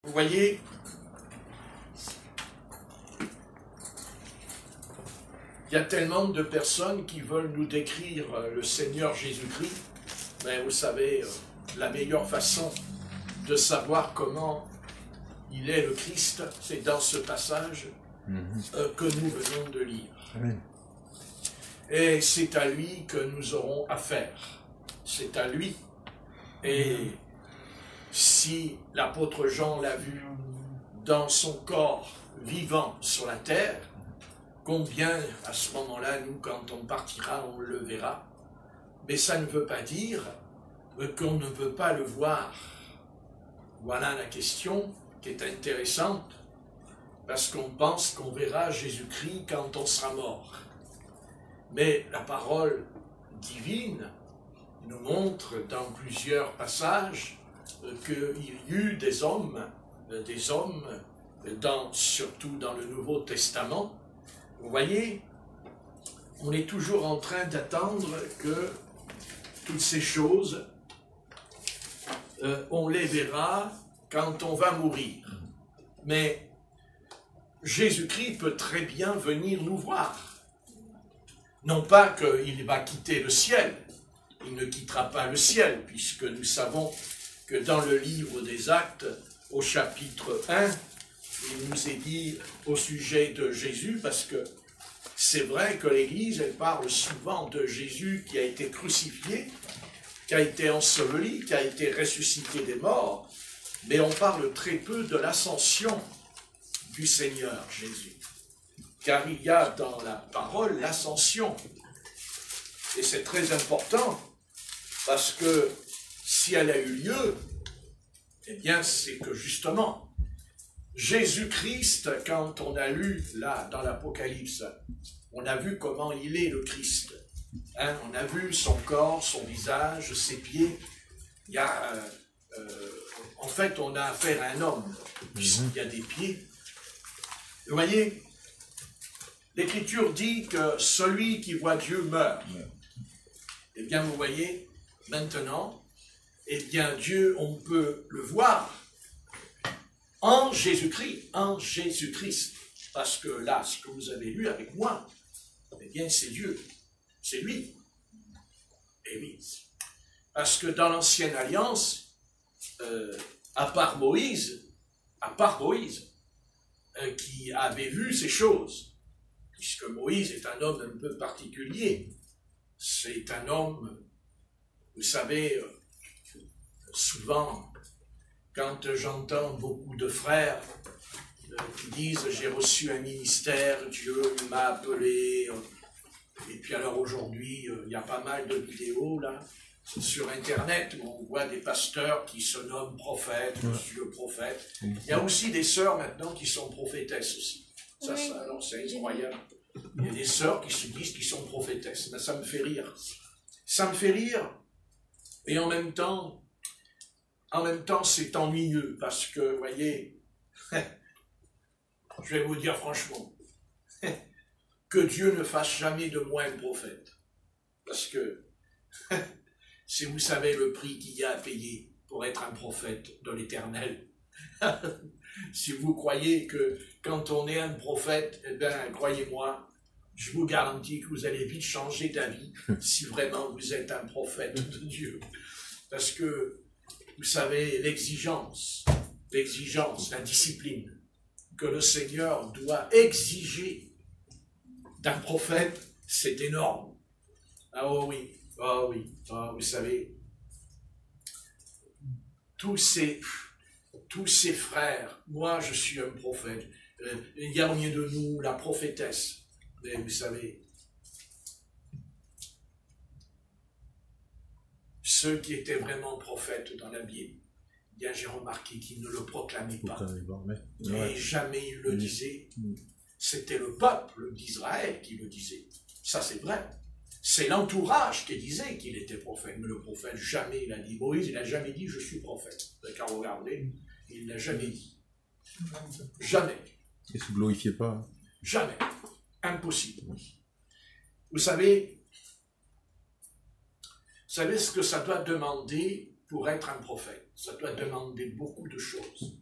Vous voyez, il y a tellement de personnes qui veulent nous décrire le Seigneur Jésus-Christ, mais vous savez, la meilleure façon de savoir comment il est le Christ, c'est dans ce passage que nous venons de lire. Amen. Et c'est à lui que nous aurons affaire. C'est à lui. Et si l'apôtre Jean l'a vu dans son corps vivant sur la terre, combien à ce moment-là, nous, quand on partira, on le verra. Mais ça ne veut pas dire qu'on ne peut pas le voir. Voilà la question qui est intéressante, parce qu'on pense qu'on verra Jésus-Christ quand on sera mort. Mais la parole divine nous montre dans plusieurs passages qu'il y eut des hommes, surtout dans le Nouveau Testament. Vous voyez, on est toujours en train d'attendre que toutes ces choses, on les verra quand on va mourir. Mais Jésus-Christ peut très bien venir nous voir. Non pas qu'il va quitter le ciel, il ne quittera pas le ciel, puisque nous savons que dans le livre des Actes, au chapitre 1, il nous est dit au sujet de Jésus, parce que c'est vrai que l'Église, elle parle souvent de Jésus qui a été crucifié, qui a été enseveli, qui a été ressuscité des morts, mais on parle très peu de l'ascension du Seigneur Jésus. Car il y a dans la parole l'ascension. Et c'est très important, parce que si elle a eu lieu, eh bien c'est que justement, Jésus-Christ, quand on a lu là dans l'Apocalypse, on a vu comment il est le Christ. On a vu son corps, son visage, ses pieds. Il y a, en fait, on a affaire à un homme, puisqu'il y a des pieds. Vous voyez, l'Écriture dit que celui qui voit Dieu meurt. Eh bien, vous voyez, maintenant, eh bien, Dieu, on peut le voir en Jésus-Christ, parce que là, ce que vous avez lu avec moi, eh bien, c'est Dieu, c'est lui. Et oui, parce que dans l'Ancienne Alliance, à part Moïse, qui avait vu ces choses, puisque Moïse est un homme un peu particulier, c'est un homme, vous savez, souvent, quand j'entends beaucoup de frères qui disent « j'ai reçu un ministère, Dieu m'a appelé », et puis alors aujourd'hui, il y a pas mal de vidéos là, sur Internet, où on voit des pasteurs qui se nomment prophètes, monsieur le prophète. Il y a aussi des sœurs maintenant qui sont prophétesses aussi. Ça, alors c'est incroyable. Il y a des sœurs qui se disent qu'ils sont prophétesses. Ben, ça me fait rire. Ça me fait rire, et en même temps, c'est ennuyeux, parce que, vous voyez, je vais vous dire franchement, que Dieu ne fasse jamais de moi un prophète. Parce que, si vous savez le prix qu'il y a à payer pour être un prophète de l'Éternel, si vous croyez que quand on est un prophète, eh bien, croyez-moi, je vous garantis que vous allez vite changer d'avis si vraiment vous êtes un prophète de Dieu. Parce que, vous savez, l'exigence, la discipline que le Seigneur doit exiger d'un prophète, c'est énorme. Ah oui, vous savez, tous ces frères, moi je suis un prophète, il y a au milieu de nous la prophétesse, mais vous savez, ceux qui étaient vraiment prophètes dans la Bible, bien j'ai remarqué qu'ils ne le proclamaient pas, mais jamais ils le disaient. C'était le peuple d'Israël qui le disait. Ça, c'est vrai. C'est l'entourage qui disait qu'il était prophète. Mais le prophète, jamais il a dit. Moïse, il n'a jamais dit « je suis prophète ». Car regardez, il ne l'a jamais dit. Jamais. Il ne se glorifiait pas. Jamais. Impossible. Vous savez ce que ça doit demander pour être un prophète. Ça doit demander beaucoup de choses.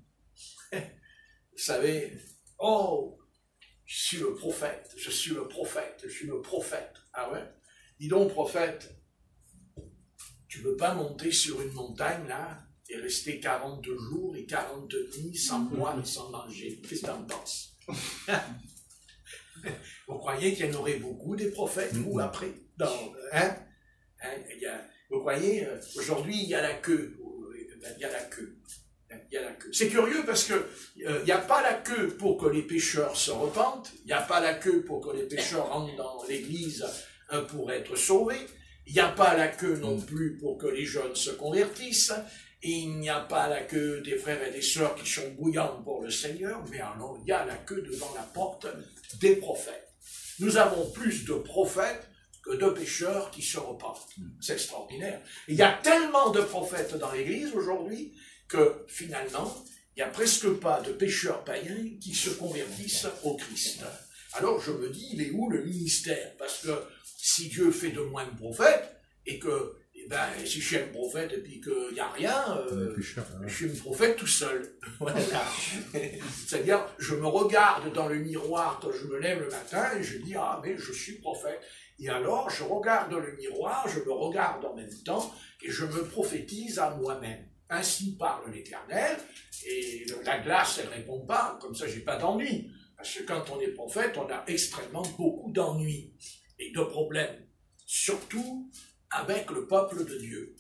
savez, oh, je suis le prophète, je suis le prophète, je suis le prophète. Ah ouais? Dis donc, prophète, tu ne veux pas monter sur une montagne, là, et rester 42 jours et 40 nuits sans boire et sans manger. Qu'est-ce que tu en penses? Vous croyez qu'il y en aurait beaucoup des prophètes, vous, après? Vous croyez, aujourd'hui, il y a la queue. Il y a la queue. Il y a la queue. C'est curieux parce que il n'y a pas la queue pour que les pécheurs se repentent, il n'y a pas la queue pour que les pécheurs rentrent dans l'église pour être sauvés, il n'y a pas la queue non plus pour que les jeunes se convertissent, et il n'y a pas la queue des frères et des sœurs qui sont bouillants pour le Seigneur, mais alors il y a la queue devant la porte des prophètes. Nous avons plus de prophètes que de pécheurs qui se repentent. C'est extraordinaire. Il y a tellement de prophètes dans l'Église aujourd'hui que finalement, il n'y a presque pas de pécheurs païens qui se convertissent au Christ. Alors je me dis, il est où le ministère? Parce que si Dieu fait de moi un prophète, et que si je suis un prophète et puis qu'il n'y a rien, je suis un prophète tout seul. Voilà. C'est-à-dire, je me regarde dans le miroir quand je me lève le matin et je dis, ah mais je suis prophète. Et alors, je regarde le miroir, je me regarde en même temps et je me prophétise à moi-même. Ainsi parle l'Éternel, et la glace, elle ne répond pas, comme ça j'ai pas d'ennui. Parce que quand on est prophète, on a extrêmement beaucoup d'ennuis et de problèmes. Surtout avec le peuple de Dieu.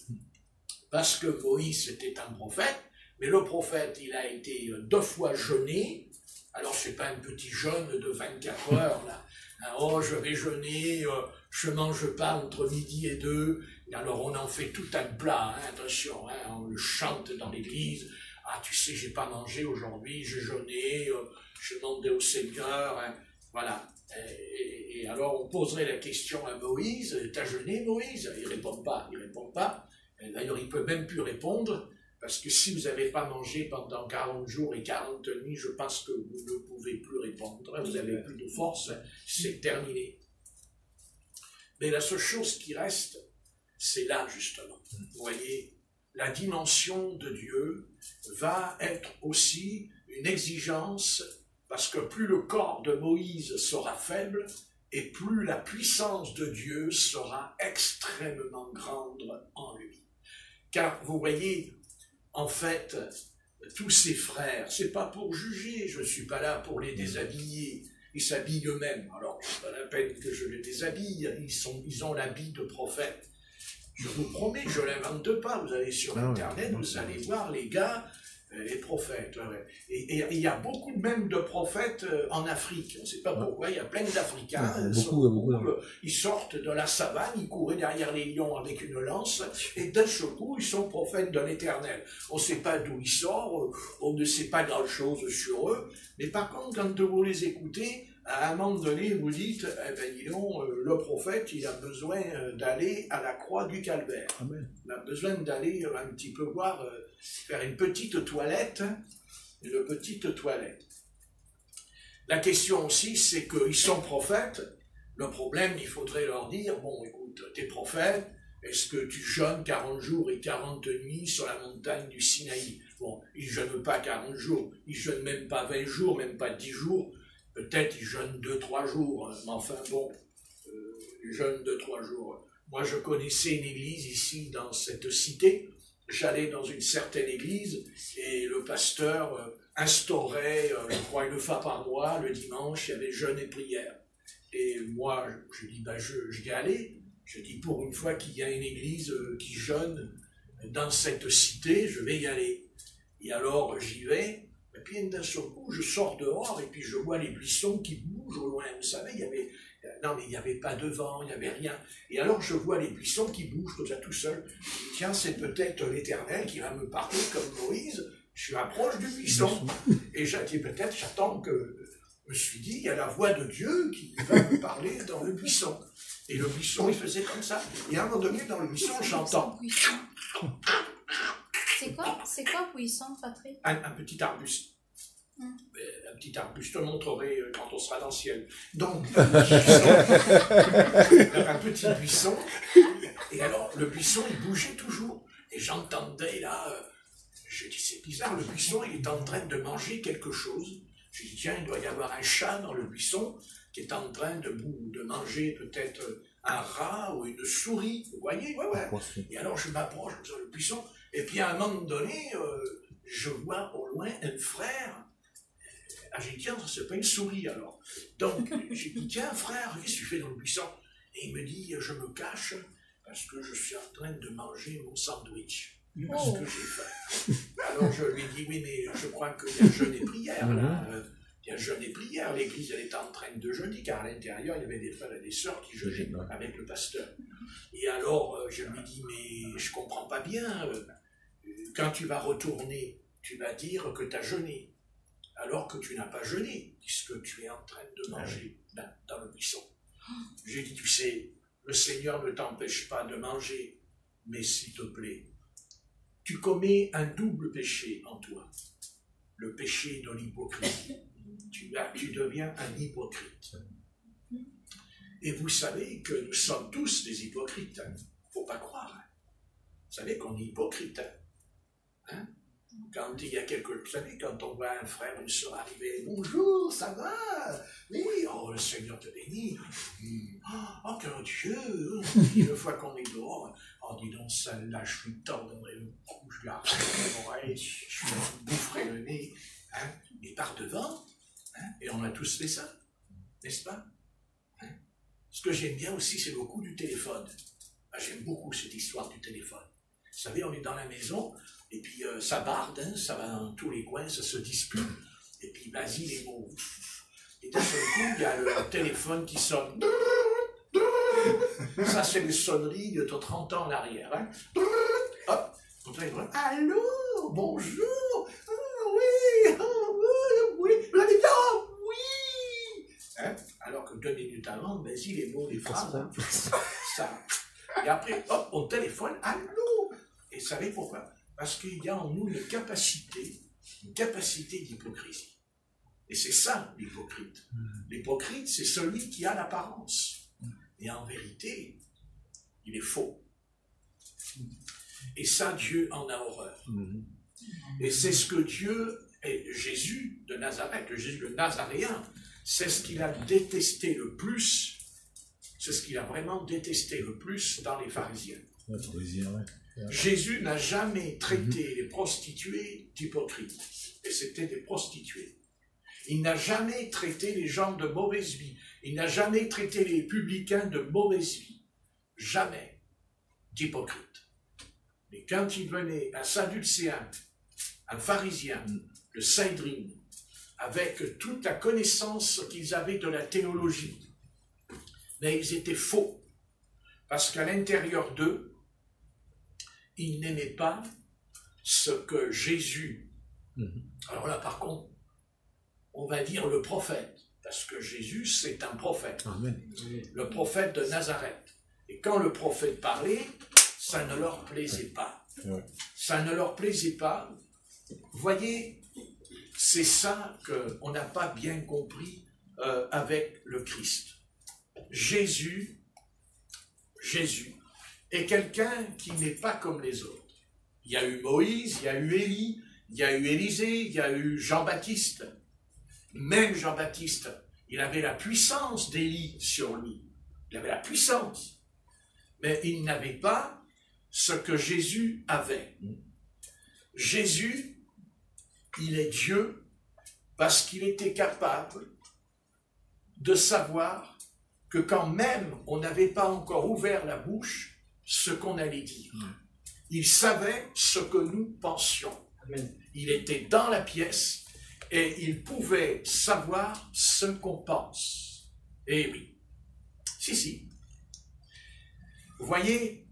Parce que Moïse était un prophète, mais le prophète, il a été 2 fois jeûné. Alors, c'est pas un petit jeûne de 24 heures, là. Oh, je vais jeûner, je mange pas entre midi et 2. Et alors, on en fait tout un plat, hein, attention, hein, on le chante dans l'église. Ah, tu sais, j'ai pas mangé aujourd'hui, j'ai jeûné, je demandais au Seigneur, hein, voilà. Et alors, on poserait la question à Moïse, t'as jeûné, Moïse? Il répond pas, il répond pas. D'ailleurs, il peut même plus répondre, parce que si vous n'avez pas mangé pendant 40 jours et 40 nuits, je pense que vous ne pouvez plus répondre, vous n'avez plus de force, c'est terminé. Mais la seule chose qui reste, c'est là, justement. Vous voyez, la dimension de Dieu va être aussi une exigence, parce que plus le corps de Moïse sera faible, et plus la puissance de Dieu sera extrêmement grande en lui. Car vous voyez, en fait, tous ces frères, c'est pas pour juger, je ne suis pas là pour les déshabiller, ils s'habillent eux-mêmes, alors c'est pas la peine que je les déshabille, ils ont l'habit de prophète. Je vous promets, je ne l'invente pas, vous allez sur Internet, vous allez voir les gars, les prophètes. Et il y a beaucoup même de prophètes en Afrique. On ne sait pas pourquoi, il y a plein d'Africains. Ils sortent de la savane, ils couraient derrière les lions avec une lance, et d'un seul coup, ils sont prophètes de l'Éternel. On ne sait pas d'où ils sortent, on ne sait pas grand-chose sur eux, mais par contre, quand vous les écoutez, à un moment donné, vous dites, eh ben, dis donc, le prophète, il a besoin d'aller à la croix du Calvaire. Amen. Il a besoin d'aller un petit peu voir, faire une petite toilette, La question aussi, c'est qu'ils sont prophètes. Le problème, il faudrait leur dire, bon, écoute, t'es prophète, est-ce que tu jeûnes 40 jours et 40 nuits sur la montagne du Sinaï? Bon, ils ne jeûnent pas 40 jours, ils ne jeûnent même pas 20 jours, même pas 10 jours. Peut-être ils jeûnent 2-3 jours, mais enfin bon, ils jeûnent 2-3 jours. Moi, je connaissais une église ici, dans cette cité. J'allais dans une certaine église et le pasteur instaurait, je crois, 1 fois par mois, le dimanche, il y avait jeûne et prière. Et moi, je dis, je vais aller. Je dis, pour une fois qu'il y a une église qui jeûne dans cette cité, je vais y aller. Et alors, j'y vais. Et puis d'un seul coup, je sors dehors et puis je vois les buissons qui bougent au loin. Vous savez, il n'y avait pas de vent, il n'y avait rien. Et alors je vois les buissons qui bougent comme ça tout seul. Je dis, tiens, c'est peut-être l'Éternel qui va me parler comme Moïse. Je m'approche du buisson. Et j'ai dit, peut-être, j'attends que... Je me suis dit, il y a la voix de Dieu qui va me parler dans le buisson. Et le buisson, il faisait comme ça. Et à un moment donné, dans le buisson, j'entends... C'est quoi buisson, Patrick? Un petit arbuste. Un petit arbuste, je te montrerai quand on sera dans le ciel. Donc, un petit buisson. Et alors, le buisson, il bougeait toujours. Et j'entendais là, je dis, c'est bizarre, le buisson, il est en train de manger quelque chose. J'ai dit, tiens, il doit y avoir un chat dans le buisson qui est en train de manger peut-être un rat ou une souris. Vous voyez, ouais. Et alors je m'approche dans le buisson, et puis à un moment donné, je vois au loin un frère. Ah, j'ai dit, tiens, c'est pas une souris alors. Donc, j'ai dit, tiens, frère, qu'est-ce que tu fais dans le buisson? Et il me dit, je me cache parce que je suis en train de manger mon sandwich. Parce que j'ai faim. Alors, je lui ai dit, oui, mais je crois qu'il y a jeûne et prière, là. Il y a jeûne et prière. L'église, elle est en train de jeûner, car à l'intérieur, il y avait des frères et des sœurs qui jeûnaient avec le pasteur. Et alors, je lui dis, mais je comprends pas bien. Quand tu vas retourner, tu vas dire que tu as jeûné. Alors que tu n'as pas jeûné, puisque tu es en train de manger dans le buisson. J'ai dit, tu sais, le Seigneur ne t'empêche pas de manger, mais s'il te plaît, tu commets un double péché en toi, le péché de l'hypocrisie. Tu deviens un hypocrite. Et vous savez que nous sommes tous des hypocrites. Il ne faut pas croire. Vous savez qu'on est hypocrite. Hein? Quand il y a vous savez, quand on voit un frère, une sœur arriver, bonjour, ça va? Oui, oh, le Seigneur te bénit. Oh, que Dieu! Une fois qu'on est dehors, oh, dis donc, celle-là, je suis tordre dans le cou, je lui arrache l'oreille, je lui boufferai le nez. Hein? Et par devant, hein? Et on a tous fait ça, n'est-ce pas? Hein? Ce que j'aime bien aussi, c'est le coup du téléphone. Ah, j'aime beaucoup cette histoire du téléphone. Vous savez, on est dans la maison, et puis ça barde, hein, ça va dans tous les coins, ça se dispute, et puis Basile est beau. Et d'un seul coup, il y a le téléphone qui sonne. Ça, c'est les sonneries de 30 ans en arrière. Hein. Hop, allô, bonjour, oui, vous allez bien, oui. Hein. Alors que 2 minutes avant, Basile est beau, les phrases. Hein. Ça. Et après, hop, on téléphone, allô. Et vous savez pourquoi? Parce qu'il y a en nous une capacité d'hypocrisie. Et c'est ça, l'hypocrite. L'hypocrite, c'est celui qui a l'apparence. Et en vérité, il est faux. Et ça, Dieu en a horreur. Et c'est ce que Dieu, et Jésus de Nazareth, Jésus le Nazaréen, c'est ce qu'il a détesté le plus, c'est ce qu'il a vraiment détesté le plus dans les pharisiens. Jésus n'a jamais traité les prostituées d'hypocrites. Et c'était des prostituées. Il n'a jamais traité les gens de mauvaise vie. Il n'a jamais traité les publicains de mauvaise vie. Jamais d'hypocrite. Mais quand il venait un sadducéen, un pharisien, le Sanhédrin, avec toute la connaissance qu'ils avaient de la théologie, mais ils étaient faux. Parce qu'à l'intérieur d'eux, ils n'aimaient pas ce que Jésus... Alors là, par contre, on va dire le prophète, parce que Jésus, c'est un prophète. Amen. Le prophète de Nazareth. Et quand le prophète parlait, ça ne leur plaisait pas. Ça ne leur plaisait pas. Vous voyez, c'est ça qu'on n'a pas bien compris avec le Christ. Jésus est quelqu'un qui n'est pas comme les autres. Il y a eu Moïse, il y a eu Élie, il y a eu Élisée, il y a eu Jean-Baptiste. Même Jean-Baptiste, il avait la puissance d'Élie sur lui. Il avait la puissance. Mais il n'avait pas ce que Jésus avait. Jésus, il est Dieu parce qu'il était capable de savoir que quand même on n'avait pas encore ouvert la bouche, ce qu'on allait dire. Il savait ce que nous pensions. Il était dans la pièce et il pouvait savoir ce qu'on pense. Eh oui. Si. Vous voyez,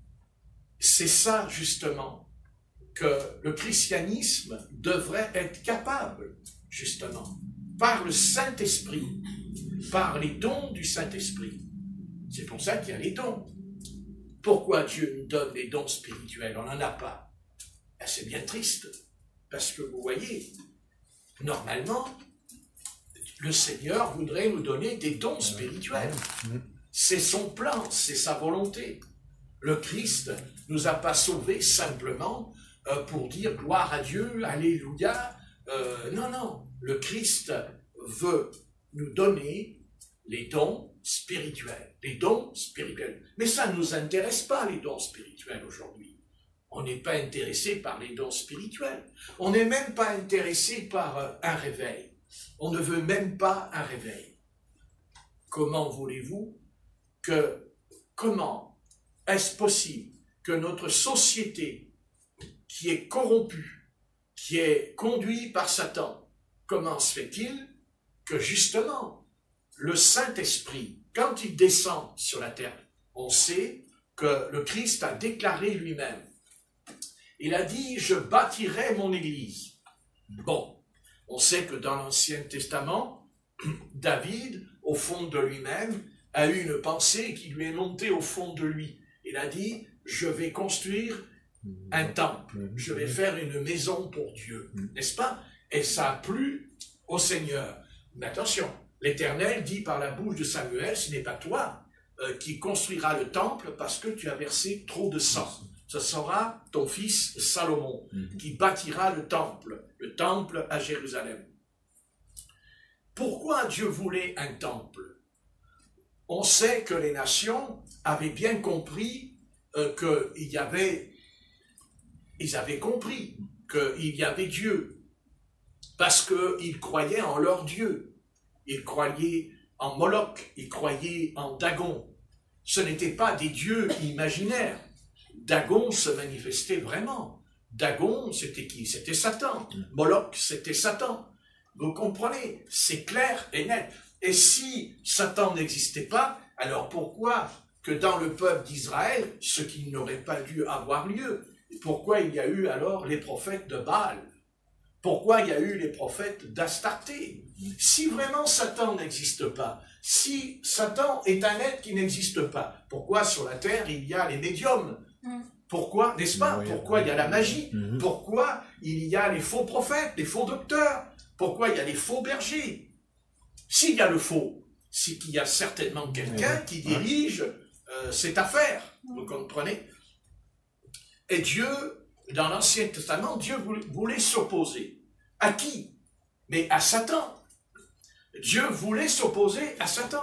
c'est ça justement que le christianisme devrait être capable, justement, par le Saint-Esprit, par les dons du Saint-Esprit. C'est pour ça qu'il y a les dons. Pourquoi Dieu nous donne des dons spirituels? On n'en a pas. Ben, c'est bien triste, parce que vous voyez, normalement, le Seigneur voudrait nous donner des dons spirituels. C'est son plan, c'est sa volonté. Le Christ ne nous a pas sauvés simplement pour dire gloire à Dieu, alléluia. Non. Le Christ veut nous donner les dons spirituels. Les dons spirituels. Mais ça ne nous intéresse pas, les dons spirituels, aujourd'hui. On n'est pas intéressé par les dons spirituels. On n'est même pas intéressé par un réveil. On ne veut même pas un réveil. Comment voulez-vous comment est-ce possible que notre société, qui est corrompue, qui est conduite par Satan, comment se fait-il que justement, le Saint-Esprit, quand il descend sur la terre, on sait que le Christ a déclaré lui-même, il a dit « Je bâtirai mon Église ». Bon, on sait que dans l'Ancien Testament, David, au fond de lui-même, a eu une pensée qui lui est montée au fond de lui. Il a dit « Je vais construire un temple, je vais faire une maison pour Dieu », n'est-ce pas? Et ça a plu au Seigneur. Mais attention, l'Éternel dit par la bouche de Samuel, ce n'est pas toi qui construira le temple parce que tu as versé trop de sang. Ce sera ton fils Salomon qui bâtira le temple à Jérusalem. Pourquoi Dieu voulait un temple? On sait que les nations avaient bien compris ils avaient compris qu'il y avait Dieu, parce qu'ils croyaient en leur Dieu. Ils croyaient en Moloch, ils croyaient en Dagon. Ce n'étaient pas des dieux imaginaires. Dagon se manifestait vraiment. Dagon, c'était qui? C'était Satan. Moloch, c'était Satan. Vous comprenez? C'est clair et net. Et si Satan n'existait pas, alors pourquoi que dans le peuple d'Israël, ce qui n'aurait pas dû avoir lieu, pourquoi il y a eu alors les prophètes de Baal? Pourquoi il y a eu les prophètes d'Astarté? Si vraiment Satan n'existe pas, si Satan est un être qui n'existe pas, pourquoi sur la terre il y a les médiums? Pourquoi, n'est-ce pas? Pourquoi il y a la magie? Pourquoi il y a les faux prophètes, les faux docteurs? Pourquoi il y a les faux bergers? S'il y a le faux, c'est qu'il y a certainement quelqu'un qui dirige cette affaire, vous comprenez? Et Dieu, dans l'Ancien Testament, Dieu voulait s'opposer. À qui? Mais à Satan. Dieu voulait s'opposer à Satan.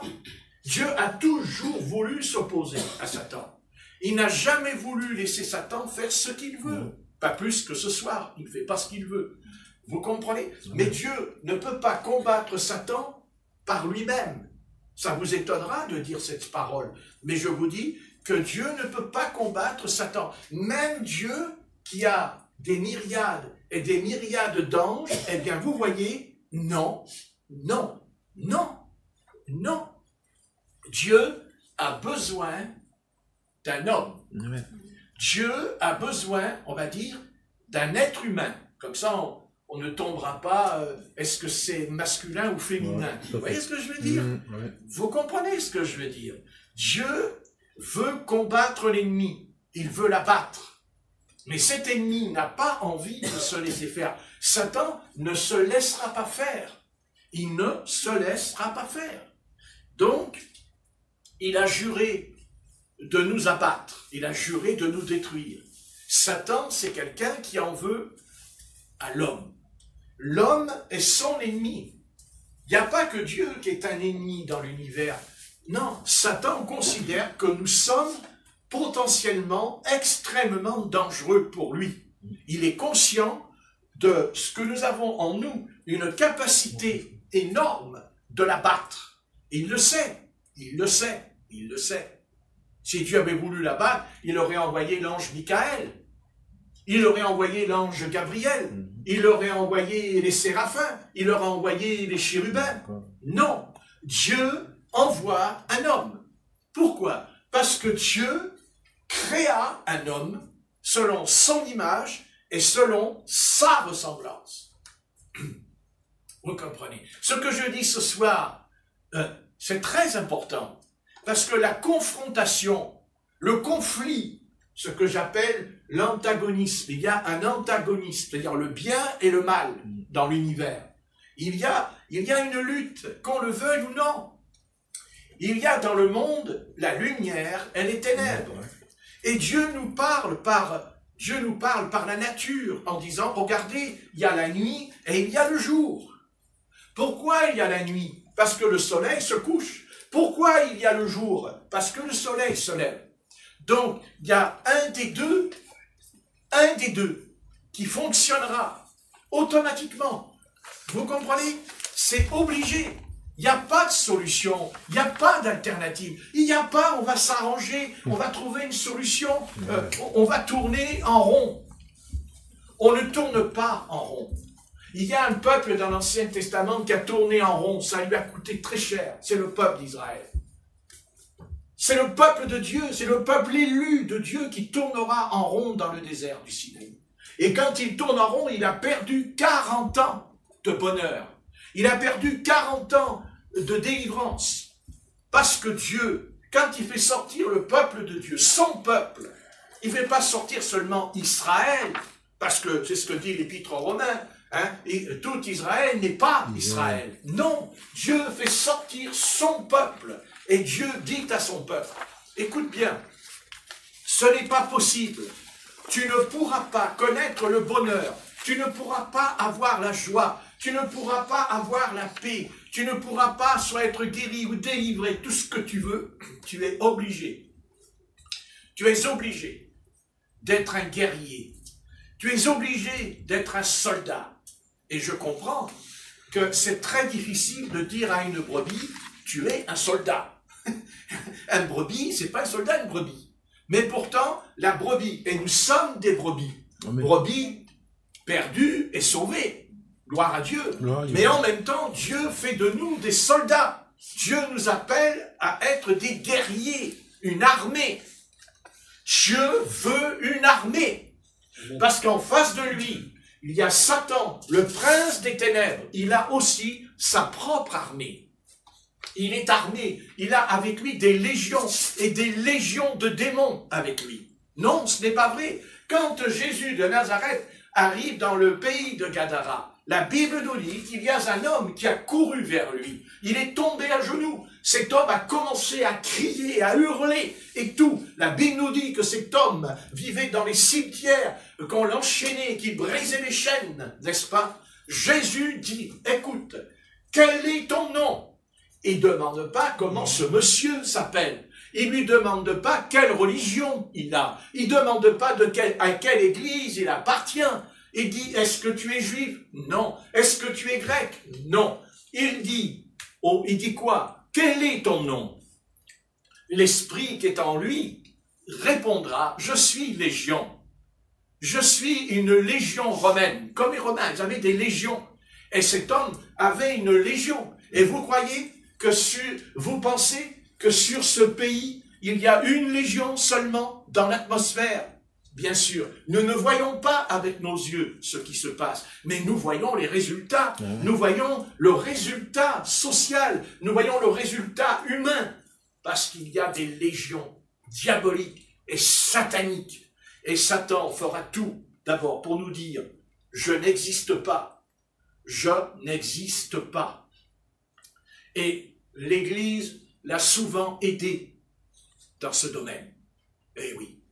Dieu a toujours voulu s'opposer à Satan. Il n'a jamais voulu laisser Satan faire ce qu'il veut. Pas plus que ce soir, il ne fait pas ce qu'il veut. Vous comprenez? Mais Dieu ne peut pas combattre Satan par lui-même. Ça vous étonnera de dire cette parole, mais je vous dis que Dieu ne peut pas combattre Satan. Même Dieu, qui a des myriades et des myriades d'anges, eh bien vous voyez, non, non, non, non. Dieu a besoin d'un homme. Dieu a besoin, on va dire, d'un être humain. Comme ça, on ne tombera pas, est-ce que c'est masculin ou féminin? Vous voyez ce que je veux dire? Vous comprenez ce que je veux dire? Dieu veut combattre l'ennemi, il veut l'abattre. Mais cet ennemi n'a pas envie de se laisser faire. Satan ne se laissera pas faire. Il ne se laissera pas faire. Donc, il a juré de nous abattre, il a juré de nous détruire. Satan, c'est quelqu'un qui en veut à l'homme. L'homme est son ennemi. Il n'y a pas que Dieu qui est un ennemi dans l'univers. Non, Satan considère que nous sommes potentiellement extrêmement dangereux pour lui. Il est conscient de ce que nous avons en nous, une capacité énorme de l'abattre. Il le sait, il le sait, il le sait. Si Dieu avait voulu l'abattre, il aurait envoyé l'ange Michael. Il aurait envoyé l'ange Gabriel, il aurait envoyé les séraphins, il aurait envoyé les chérubins. Non, Dieu envoie un homme. Pourquoi? Parce que Dieu créa un homme selon son image et selon sa ressemblance. Vous comprenez? Ce que je dis ce soir, c'est très important, parce que la confrontation, le conflit, ce que j'appelle l'antagonisme. Il y a un antagoniste, c'est-à-dire le bien et le mal dans l'univers. Il y a une lutte, qu'on le veuille ou non. Il y a dans le monde la lumière et les ténèbres. Et Dieu nous parle par la nature en disant, regardez, il y a la nuit et il y a le jour. Pourquoi il y a la nuit? Parce que le soleil se couche. Pourquoi il y a le jour? Parce que le soleil se lève. Donc, il y a un des deux qui fonctionnera automatiquement. Vous comprenez? C'est obligé. Il n'y a pas de solution, il n'y a pas d'alternative. Il n'y a pas, on va s'arranger, on va trouver une solution, on va tourner en rond. On ne tourne pas en rond. Il y a un peuple dans l'Ancien Testament qui a tourné en rond, ça lui a coûté très cher. C'est le peuple d'Israël. C'est le peuple de Dieu, c'est le peuple élu de Dieu qui tournera en rond dans le désert du Sinaï. Et quand il tourne en rond, il a perdu 40 ans de bonheur. Il a perdu 40 ans de délivrance. Parce que Dieu, quand il fait sortir le peuple de Dieu, son peuple, il ne fait pas sortir seulement Israël, parce que c'est ce que dit l'Épître aux Romains, hein, et tout Israël n'est pas Israël. Non, Dieu fait sortir son peuple. Et Dieu dit à son peuple, écoute bien, ce n'est pas possible. Tu ne pourras pas connaître le bonheur. Tu ne pourras pas avoir la joie. Tu ne pourras pas avoir la paix. Tu ne pourras pas soit être guéri ou délivré, tout ce que tu veux. Tu es obligé. Tu es obligé d'être un guerrier. Tu es obligé d'être un soldat. Et je comprends que c'est très difficile de dire à une brebis, tu es un soldat. Un brebis, c'est pas un soldat, une brebis. Mais pourtant, la brebis, et nous sommes des brebis. Amen. Brebis perdues et sauvées. Gloire à Dieu. Mais en même temps, Dieu fait de nous des soldats. Dieu nous appelle à être des guerriers, une armée. Dieu veut une armée. Parce qu'en face de lui, il y a Satan, le prince des ténèbres. Il a aussi sa propre armée. Il est armé. Il a avec lui des légions et des légions de démons avec lui. Non, ce n'est pas vrai. Quand Jésus de Nazareth arrive dans le pays de Gadara, la Bible nous dit qu'il y a un homme qui a couru vers lui. Il est tombé à genoux. Cet homme a commencé à crier, à hurler et tout. La Bible nous dit que cet homme vivait dans les cimetières, qu'on l'enchaînait, qu'il brisait les chaînes, n'est-ce pas? Jésus dit, écoute, quel est ton nom? Il ne demande pas comment ce monsieur s'appelle. Il ne lui demande pas quelle religion il a. Il ne demande pas à quelle église il appartient. Il dit, est-ce que tu es juif? Non. Est-ce que tu es grec? Non. Il dit quoi? Quel est ton nom? L'esprit qui est en lui répondra, je suis légion. Je suis une légion romaine. Comme les Romains, ils avaient des légions. Et cet homme avait une légion. Et vous croyez que vous pensez que sur ce pays, il y a une légion seulement dans l'atmosphère? Bien sûr, nous ne voyons pas avec nos yeux ce qui se passe, mais nous voyons les résultats. Nous voyons le résultat social, nous voyons le résultat humain, parce qu'il y a des légions diaboliques et sataniques. Et Satan fera tout, d'abord, pour nous dire, je n'existe pas, je n'existe pas. Et l'Église l'a souvent aidé dans ce domaine. Eh oui,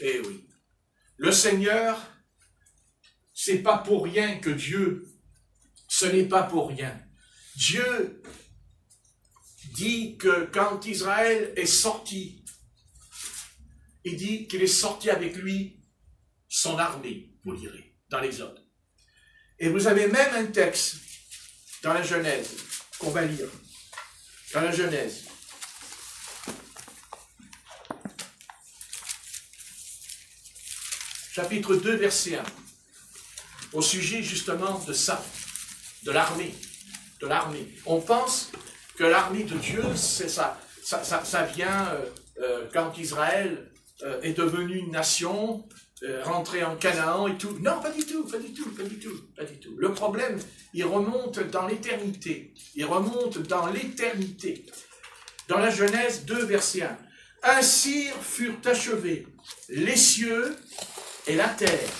eh oui. Le Seigneur, c'est pas pour rien que Dieu, ce n'est pas pour rien. Dieu dit que quand Israël est sorti, il dit qu'il est sorti avec lui son armée, vous lirez, dans l'Exode. Et vous avez même un texte dans la Genèse qu'on va lire. Dans la Genèse. Chapitre 2, verset 1. Au sujet justement de ça, de l'armée. De l'armée. On pense que l'armée de Dieu, c'est ça. Ça vient quand Israël est devenu une nation, rentré en Canaan et tout. Non, pas du tout, pas du tout, pas du tout, pas du tout. Le problème, il remonte dans l'éternité. Il remonte dans l'éternité. Dans la Genèse 2, verset 1. Ainsi furent achevés les cieux et la terre.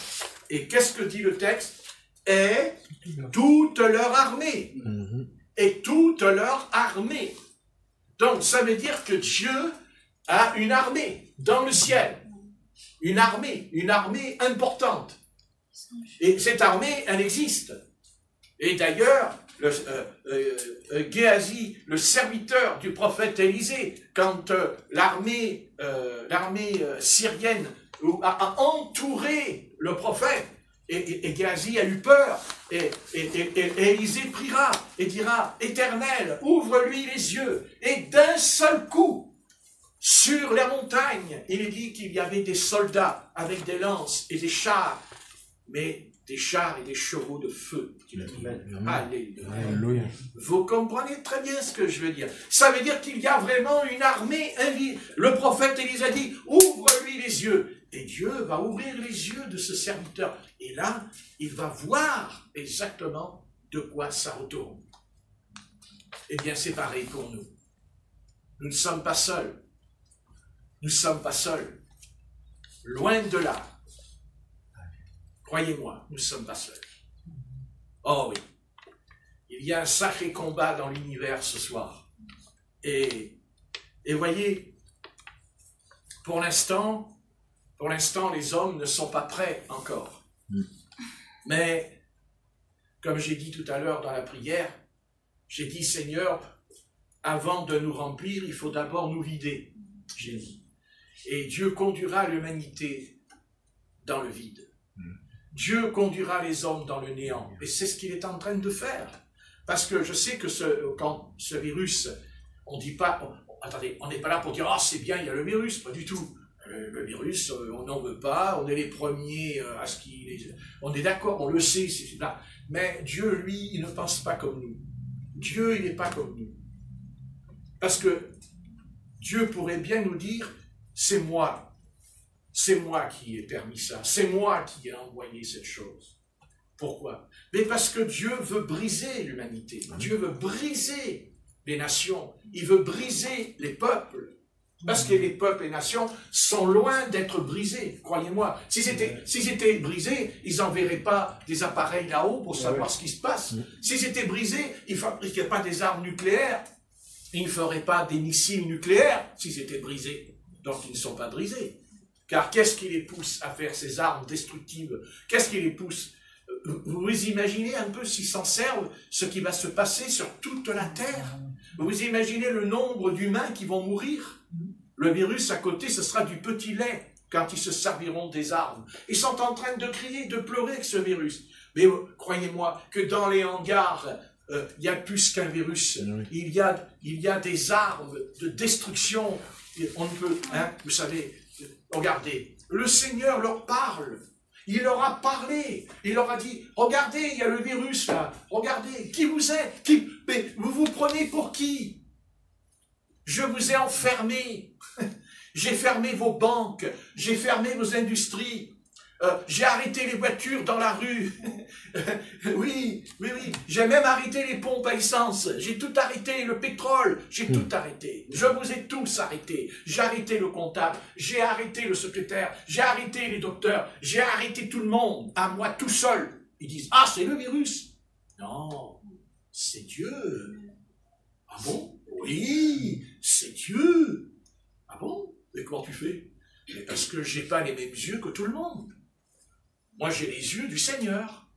Et qu'est-ce que dit le texte? Et toute leur armée. Et toute leur armée. Donc, ça veut dire que Dieu a une armée dans le ciel. Une armée importante. Et cette armée, elle existe. Et d'ailleurs, Géasi, le serviteur du prophète Élisée, quand l'armée syrienne a entouré le prophète, et Géasi a eu peur, et Élisée priera et dira, « Éternel, ouvre-lui les yeux », et d'un seul coup, sur la montagne, il est dit qu'il y avait des soldats avec des lances et des chars, mais des chars et des chevaux de feu. Alléluia. Vous comprenez très bien ce que je veux dire. Ça veut dire qu'il y a vraiment une armée invisible. Le prophète Élisée a dit, ouvre-lui les yeux. Et Dieu va ouvrir les yeux de ce serviteur. Et là, il va voir exactement de quoi ça retourne. Eh bien, c'est pareil pour nous. Nous ne sommes pas seuls. Nous ne sommes pas seuls. Loin de là. Croyez-moi, nous ne sommes pas seuls. Oh oui. Il y a un sacré combat dans l'univers ce soir. Et voyez, pour l'instant, les hommes ne sont pas prêts encore. Mais, comme j'ai dit tout à l'heure dans la prière, j'ai dit, Seigneur, avant de nous remplir, il faut d'abord nous vider, j'ai dit. Et Dieu conduira l'humanité dans le vide. Dieu conduira les hommes dans le néant. Et c'est ce qu'il est en train de faire. Parce que je sais que quand ce virus, on dit pas, attendez, on n'est pas là pour dire, ah, c'est bien, il y a le virus, pas du tout. Le virus, on n'en veut pas, on est les premiers à ce qu'il... On est d'accord, on le sait, c'est là. Mais Dieu, lui, il ne pense pas comme nous. Dieu, il n'est pas comme nous. Parce que Dieu pourrait bien nous dire, c'est moi qui ai permis ça, c'est moi qui ai envoyé cette chose. Pourquoi? Mais parce que Dieu veut briser l'humanité, Dieu veut briser les nations, il veut briser les peuples. Parce que les peuples et nations sont loin d'être brisés, croyez-moi. S'ils étaient brisés, ils n'enverraient pas des appareils là-haut pour savoir ce qui se passe. S'ils étaient brisés, ils ne fabriqueraient pas des armes nucléaires, ils ne feraient pas des missiles nucléaires s'ils étaient brisés. Donc ils ne sont pas brisés. Car qu'est-ce qui les pousse à faire ces armes destructives? Qu'est-ce qui les pousse? Vous imaginez un peu s'ils s'en servent, ce qui va se passer sur toute la Terre? Vous imaginez le nombre d'humains qui vont mourir? Le virus à côté, ce sera du petit lait quand ils se serviront des armes. Ils sont en train de crier, de pleurer avec ce virus. Mais croyez-moi que dans les hangars, il y a plus qu'un virus. Il y a des armes de destruction. On ne peut, vous savez, regardez, le Seigneur leur parle. Il leur a parlé, il leur a dit, regardez, il y a le virus là, regardez, qui vous êtes, mais vous vous prenez pour qui? Je vous ai enfermé, j'ai fermé vos banques, j'ai fermé vos industries, j'ai arrêté les voitures dans la rue, oui, j'ai même arrêté les pompes à essence, j'ai tout arrêté, le pétrole, j'ai tout arrêté, je vous ai tous arrêtés, j'ai arrêté le comptable, j'ai arrêté le secrétaire, j'ai arrêté les docteurs, j'ai arrêté tout le monde, à moi tout seul. Ils disent, ah, c'est le virus. Non, c'est Dieu. Ah bon? Oui, c'est Dieu. Ah bon? Mais comment tu fais? Mais parce que j'ai pas les mêmes yeux que tout le monde. Moi, j'ai les yeux du Seigneur.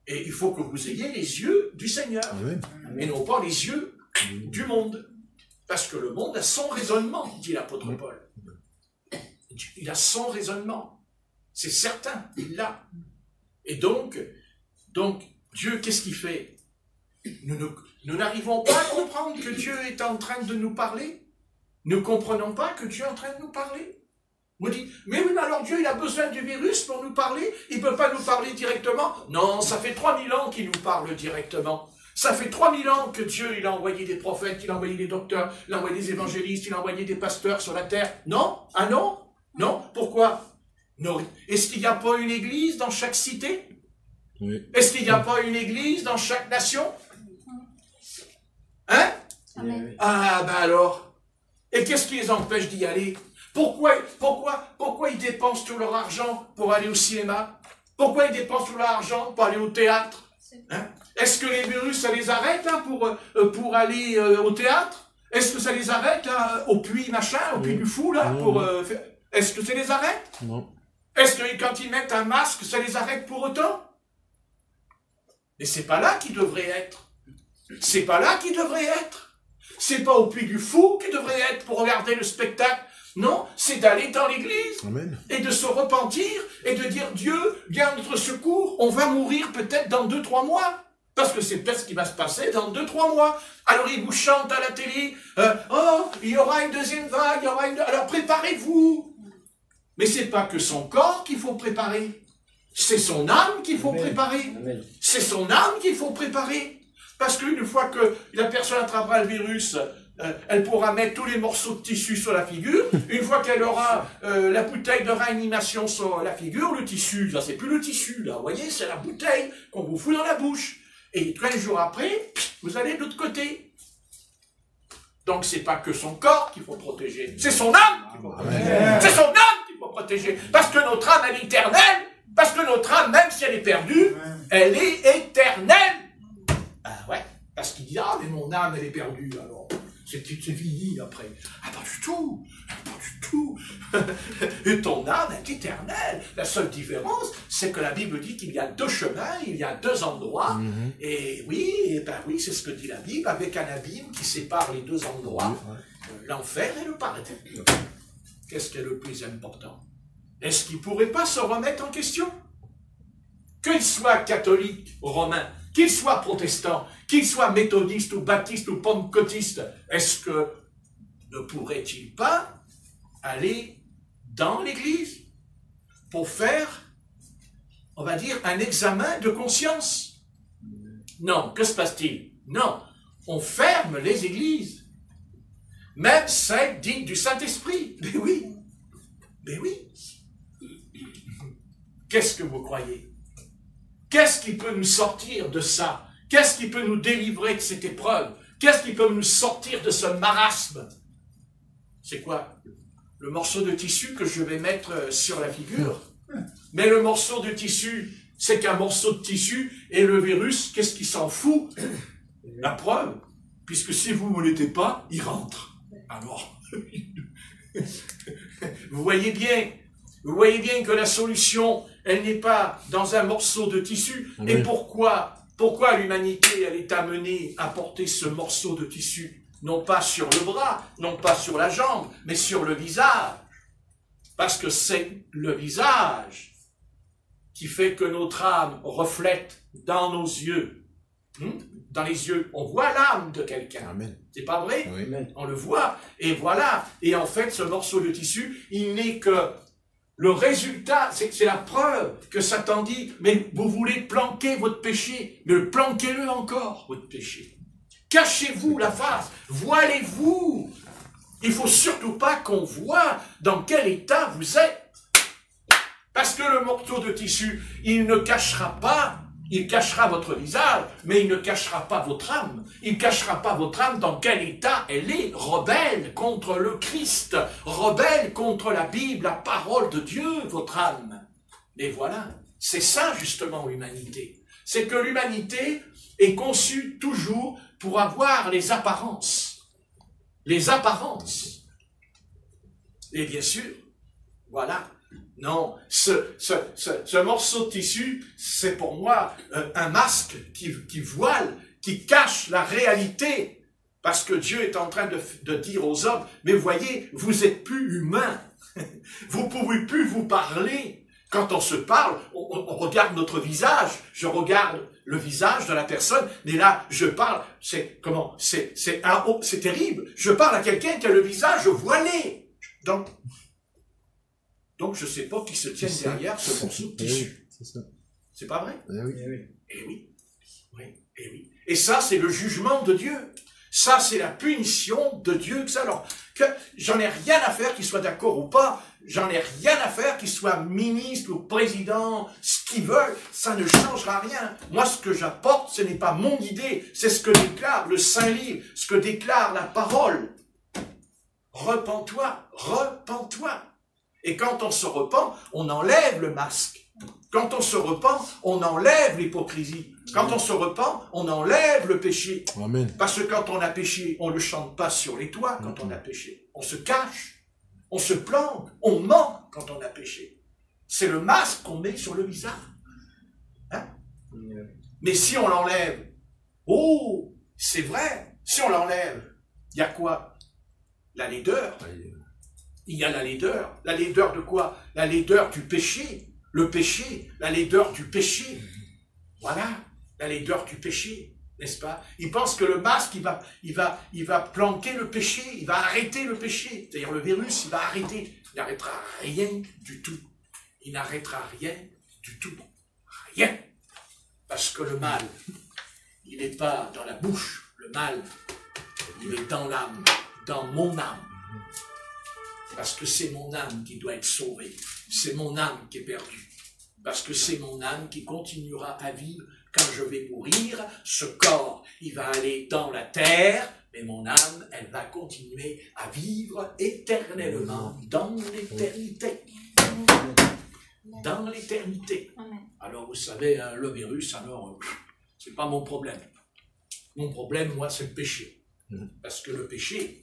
Et il faut que vous ayez les yeux du Seigneur. Amen. Et non pas les yeux du monde. Parce que le monde a son raisonnement, dit l'apôtre Paul. Il a son raisonnement. C'est certain, il l'a. Et donc, Dieu, qu'est-ce qu'il fait? Nous n'arrivons pas à comprendre que Dieu est en train de nous parler. Nous ne comprenons pas que Dieu est en train de nous parler. Vous dites, mais oui, mais alors Dieu, il a besoin du virus pour nous parler? Il ne peut pas nous parler directement? Non, ça fait 3000 ans qu'il nous parle directement. Ça fait 3000 ans que Dieu, il a envoyé des prophètes, il a envoyé des docteurs, il a envoyé des évangélistes, il a envoyé des pasteurs sur la terre. Non? Ah non? Non? Pourquoi? Non. Est-ce qu'il n'y a pas une église dans chaque cité? Oui. Est-ce qu'il n'y a pas une église dans chaque nation? Hein? Amen. Ah, ben alors. Et qu'est-ce qui les empêche d'y aller? Pourquoi ils dépensent tout leur argent pour aller au cinéma? Pourquoi ils dépensent tout leur argent pour aller au théâtre? Hein? Est-ce que les virus, ça les arrête là pour aller au théâtre? Est-ce que ça les arrête là au puits machin, au puits du fou là pour est-ce que ça les arrête? Non. Est-ce que quand ils mettent un masque, ça les arrête pour autant? Mais c'est pas là qu'il devrait être. C'est pas là qu'il devrait être. C'est pas au Puy du Fou qu'il devrait être pour regarder le spectacle. Non, c'est d'aller dans l'église et de se repentir et de dire Dieu, viens à notre secours, on va mourir peut-être dans 2-3 mois. Parce que c'est peut-être ce qui va se passer dans 2-3 mois. Alors il vous chante à la télé, oh, il y aura une deuxième vague, il y aura une... Alors préparez-vous. Mais c'est pas que son corps qu'il faut préparer. C'est son âme qu'il faut préparer. C'est son âme qu'il faut préparer. Parce qu'une fois que la personne attrapera le virus, elle pourra mettre tous les morceaux de tissu sur la figure. Une fois qu'elle aura la bouteille de réanimation sur la figure, le tissu, là c'est plus le tissu, là, vous voyez, c'est la bouteille qu'on vous fout dans la bouche. Et 13 jours après, vous allez de l'autre côté. Donc c'est pas que son corps qu'il faut protéger, c'est son âme qu'il faut protéger. C'est son âme qu'il faut protéger. Parce que notre âme, elle est éternelle. Parce que notre âme, même si elle est perdue, elle est éternelle. Ah ouais, parce qu'il dit, ah mais mon âme, elle est perdue, alors c'est fini après. Ah pas du tout, pas du tout. Et ton âme est éternelle. La seule différence, c'est que la Bible dit qu'il y a 2 chemins, il y a 2 endroits. Et oui, c'est ce que dit la Bible, avec un abîme qui sépare les 2 endroits, l'enfer et le paradis. Qu'est-ce qui est le plus important? Est-ce qu'il ne pourrait pas se remettre en question? Qu'il soit catholique, romain, qu'il soit protestant, qu'il soit méthodiste ou baptiste ou pentecôtiste, est-ce que ne pourrait-il pas aller dans l'église pour faire, on va dire, un examen de conscience? Non, que se passe-t-il? Non, on ferme les églises, même celles dites du Saint-Esprit. Mais oui, mais oui. Qu'est-ce que vous croyez? Qu'est-ce qui peut nous sortir de ça? Qu'est-ce qui peut nous délivrer de cette épreuve? Qu'est-ce qui peut nous sortir de ce marasme? C'est quoi? Le morceau de tissu que je vais mettre sur la figure. Mais le morceau de tissu, c'est qu'un morceau de tissu, et le virus, qu'est-ce qui s'en fout? La preuve, puisque si vous ne l'étiez pas, il rentre. Alors, vous voyez bien que la solution, elle n'est pas dans un morceau de tissu. Oui. Et pourquoi l'humanité, elle est amenée à porter ce morceau de tissu? Non pas sur le bras, non pas sur la jambe, mais sur le visage. Parce que c'est le visage qui fait que notre âme reflète dans nos yeux. Dans les yeux, on voit l'âme de quelqu'un. C'est pas vrai? Oui. On le voit. Et voilà. Et en fait, ce morceau de tissu, il n'est que le résultat, c'est la preuve que Satan dit, mais vous voulez planquer votre péché, mais planquez-le encore, votre péché. Cachez-vous la face, voilez-vous. Il ne faut surtout pas qu'on voit dans quel état vous êtes. Parce que le morceau de tissu, il ne cachera pas, il cachera votre visage, mais il ne cachera pas votre âme. Il ne cachera pas votre âme dans quel état elle est, rebelle contre le Christ, rebelle contre la Bible, la parole de Dieu, votre âme. Et voilà, c'est ça justement l'humanité. C'est que l'humanité est conçue toujours pour avoir les apparences. Les apparences. Et bien sûr, voilà. Non, ce morceau de tissu, c'est pour moi un masque qui voile, qui cache la réalité. Parce que Dieu est en train de dire aux hommes, mais voyez, vous êtes plus humains. Vous ne pouvez plus vous parler. Quand on se parle, on regarde notre visage. Je regarde le visage de la personne, mais là, je parle, c'est terrible. Je parle à quelqu'un qui a le visage voilé. Donc, je ne sais pas qui se tient derrière ce morceau de tissu. C'est pas vrai? Oui. Eh oui. Et ça, c'est le jugement de Dieu. Ça, c'est la punition de Dieu. Alors, j'en ai rien à faire qu'il soit d'accord ou pas. J'en ai rien à faire qu'il soit ministre ou président, ce qu'ils veulent. Ça ne changera rien. Moi, ce que j'apporte, ce n'est pas mon idée. C'est ce que déclare le Saint-Livre, ce que déclare la parole. Repens-toi, repens-toi. Et quand on se repent, on enlève le masque. Quand on se repent, on enlève l'hypocrisie. Quand on se repent, on enlève le péché. Amen. Parce que quand on a péché, on ne le chante pas sur les toits quand on a péché. On se cache, on se planque, on ment quand on a péché. C'est le masque qu'on met sur le visage. Hein? Mais si on l'enlève, oh, c'est vrai, si on l'enlève, il y a quoi? La laideur. Il y a la laideur. La laideur de quoi? La laideur du péché. Le péché, la laideur du péché. Voilà, la laideur du péché, n'est-ce pas? Il pense que le masque, il va planquer le péché, il va arrêter le péché. C'est-à-dire le virus, il va arrêter. Il n'arrêtera rien du tout. Il n'arrêtera rien du tout. Rien. Parce que le mal, il n'est pas dans la bouche. Le mal, il est dans l'âme, dans mon âme. Parce que c'est mon âme qui doit être sauvée. C'est mon âme qui est perdue. Parce que c'est mon âme qui continuera à vivre quand je vais mourir. Ce corps, il va aller dans la terre, mais mon âme, elle va continuer à vivre éternellement dans l'éternité. Dans l'éternité. Alors vous savez, hein, le virus, alors, c'est pas mon problème. Mon problème, moi, c'est le péché. Parce que le péché,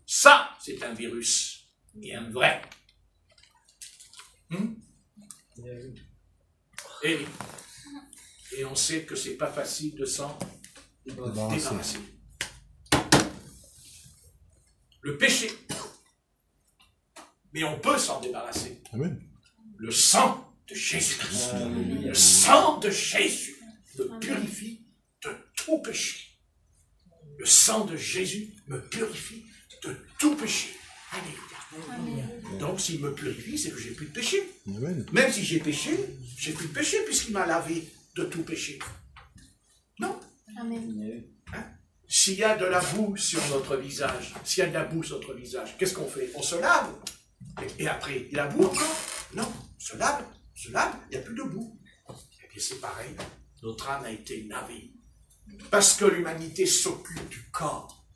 ça, c'est un virus. Et un vrai. Et on sait que c'est pas facile de s'en débarrasser. Le péché. Mais on peut s'en débarrasser. Amen. Le sang de Jésus-Christ. Le sang de Jésus me purifie de tout péché. Le sang de Jésus me purifie de tout péché. Alléluia. Donc, s'il me purifie, c'est que j'ai plus de péché. Amen. Même si j'ai péché, j'ai plus de péché puisqu'il m'a lavé de tout péché. Non. Amen. Hein? S'il y a de la boue sur notre visage, s'il y a de la boue sur notre visage, qu'est-ce qu'on fait? On se lave. Et après, il y a la boue encore? Non. On se lave, il n'y a plus de boue. Et bien, c'est pareil. Notre âme a été lavée. Parce que l'humanité s'occupe du corps.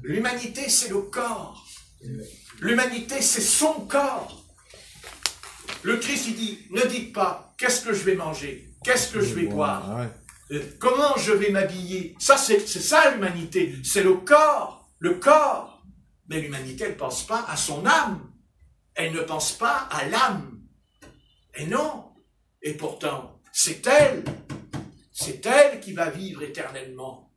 L'humanité, c'est le corps. L'humanité, c'est son corps. Le Christ, il dit, ne dites pas, qu'est-ce que je vais manger? Qu'est-ce que je vais boire? Comment je vais m'habiller? Ça, c'est ça l'humanité. C'est le corps. Le corps. Mais l'humanité, elle ne pense pas à son âme. Elle ne pense pas à l'âme. Et non. Et pourtant, c'est elle qui va vivre éternellement.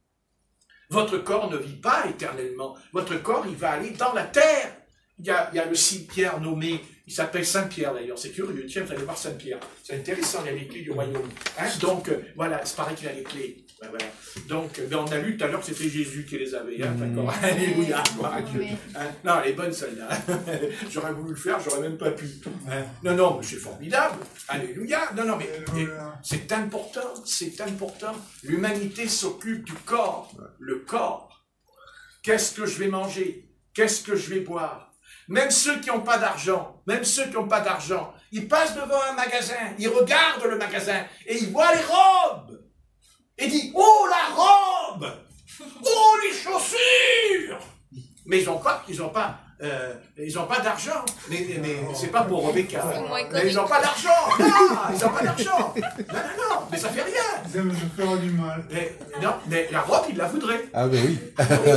Votre corps ne vit pas éternellement. Votre corps, il va aller dans la terre. Il y a le cimetière nommé, il s'appelle Saint-Pierre d'ailleurs, c'est curieux, tiens, vous allez voir Saint-Pierre. C'est intéressant, il y a les clés du royaume. Hein? Donc, voilà, c'est pareil qu'il a les clés. Ben, voilà. Donc, on a lu tout à l'heure que c'était Jésus qui les avait. Hein? D'accord. Alléluia, gloire à Dieu. Hein? Non, elle est bonne celle-là. J'aurais voulu le faire, j'aurais même pas pu. Hein? Non, mais c'est formidable. Alléluia. Non, mais c'est important, c'est important. L'humanité s'occupe du corps. Le corps. Qu'est-ce que je vais manger? Qu'est-ce que je vais boire? Même ceux qui n'ont pas d'argent, ils passent devant un magasin, ils regardent le magasin et ils voient les robes. Et ils disent, oh la robe! Oh les chaussures! Mais ils n'ont pas d'argent. Mais c'est pas pour Rebecca. Mais ils n'ont pas d'argent. Non, ils n'ont pas d'argent. Non, mais ça fait rien. Ils aiment se faire du mal. Mais la robe, ils la voudraient. Ah ben oui.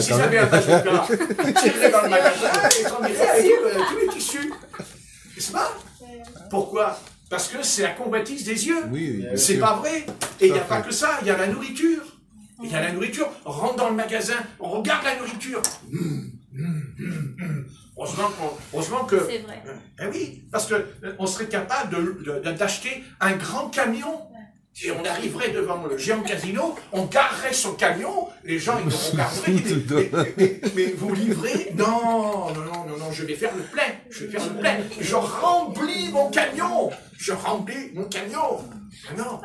S'ils avaient un bazooka, ils iraient dans le magasin et ils prendraient avec tous les tissus. N'est-ce pas? Pourquoi? Parce que c'est la convoitise des yeux. Oui, c'est pas vrai. Et il n'y a pas que ça, il y a la nourriture. On rentre dans le magasin, on regarde la nourriture. Heureusement que... C'est vrai. Oui, parce qu'on serait capable d'acheter un grand camion. Et on arriverait devant le géant casino, on garerait son camion, les gens ils nous regarderaient, mais vous livrez? Non, je vais faire le plein. Je remplis mon camion. Non.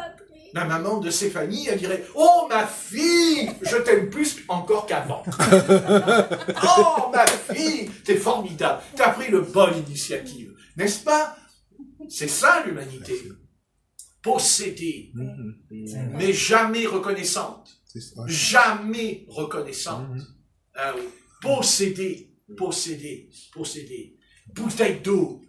La maman de Stéphanie, elle dirait, oh ma fille, je t'aime plus encore qu'avant. Oh ma fille, t'es formidable, t'as pris le bonne initiative, n'est-ce pas? C'est ça l'humanité. Possédée, mais jamais reconnaissante. Jamais reconnaissante. Ah oui. Possédée. Bouteille d'eau.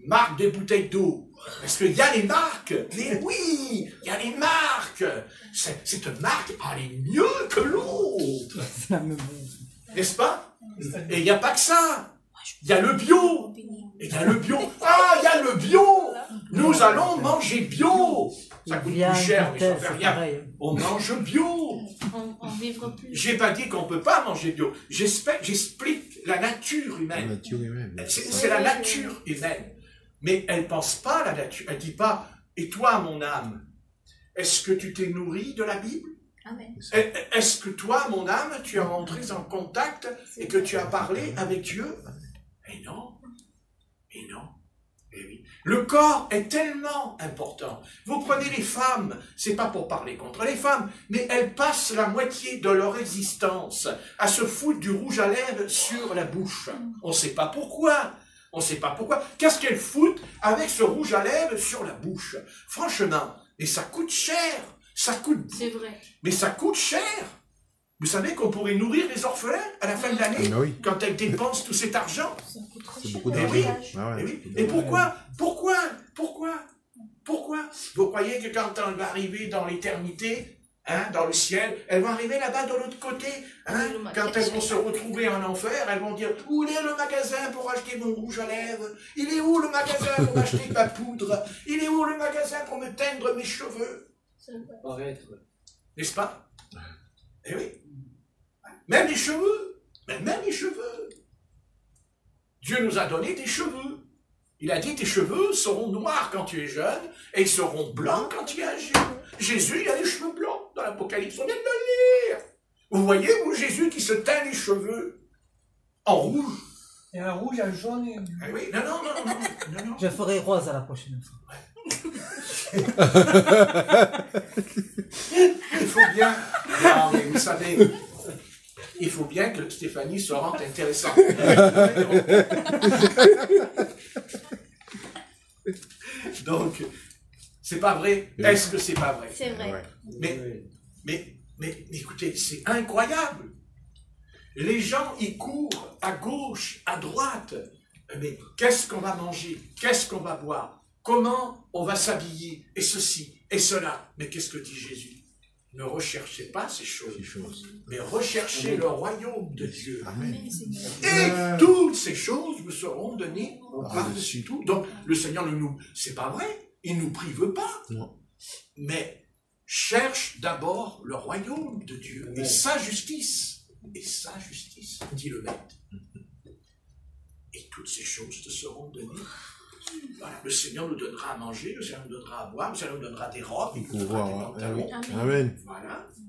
Marque de bouteille d'eau. Parce qu'il y a les marques. Mais oui, il y a les marques. Cette marque, elle est mieux que l'autre. N'est-ce pas? Et il n'y a pas que ça. Il y a le bio. Ah, il y a le bio. Nous allons manger bio. Ça coûte plus cher, mais ça fait c'est rien. pareil. On mange bio. On vivra plus. J'ai pas dit qu'on peut pas manger bio. J'explique la nature La humaine. nature humaine. C'est la nature humaine. Mais elle pense pas à la nature. Elle dit pas, et toi, mon âme, est-ce que tu t'es nourri de la Bible? Amen. Est-ce que toi, mon âme, tu es rentré en contact et que tu as parlé avec Dieu? Mais non. Mais non. Eh oui. Le corps est tellement important. Vous prenez les femmes, c'est pas pour parler contre les femmes, mais elles passent la moitié de leur existence à se foutre du rouge à lèvres sur la bouche. On sait pas pourquoi. On sait pas pourquoi. Qu'est-ce qu'elles foutent avec ce rouge à lèvres sur la bouche? Franchement, mais ça coûte cher. Ça coûte. C'est vrai. Mais ça coûte cher. Vous savez qu'on pourrait nourrir les orphelins à la fin de l'année, Ah oui. quand elles dépensent tout cet argent. Ça coûte trop C'est cher. beaucoup Eh d'argent. oui. Ah ouais. Et oui. Et pourquoi vous croyez que quand on va arriver dans l'éternité, hein, dans le ciel, elles vont arriver là-bas de l'autre côté, hein, quand elles vont se retrouver en enfer, elles vont dire « Où est le magasin pour acheter mon rouge à lèvres? Il est où le magasin pour acheter ma poudre? Il est où le magasin pour me teindre mes cheveux ?» N'est-ce pas? Eh oui. Même les cheveux. Même les cheveux. Dieu nous a donné des cheveux. Il a dit, tes cheveux seront noirs quand tu es jeune, et ils seront blancs quand tu es âgé. Jésus, il a les cheveux blancs dans l'Apocalypse. On vient de le lire. Vous voyez, vous, Jésus qui se teint les cheveux en rouge. Et un rouge, un jaune et... Ah oui, non. Je ferai rose à la prochaine fois. Il faut bien... Non, mais vous savez... Il faut bien que Stéphanie se rende intéressante. Donc, c'est pas vrai. Est-ce que c'est pas vrai? C'est vrai. Ouais. Mais écoutez, c'est incroyable. Les gens, ils courent à gauche, à droite. Mais qu'est-ce qu'on va manger? Qu'est-ce qu'on va boire? Comment on va s'habiller? Et ceci, et cela. Mais qu'est-ce que dit Jésus? Ne recherchez pas ces choses, mais recherchez le royaume de Dieu. Amen. Amen, Seigneur. Et toutes ces choses vous seront données par-dessus tout. Donc, le Seigneur ne nous... C'est pas vrai, il ne nous prive pas. Non. Mais cherche d'abord le royaume de Dieu et sa justice. Et sa justice, dit le Maître. Et toutes ces choses te seront données. Voilà, le Seigneur nous donnera à manger, le Seigneur nous donnera à boire, le Seigneur nous donnera des robes, il nous donnera des pantalons. Amen. Voilà. Vous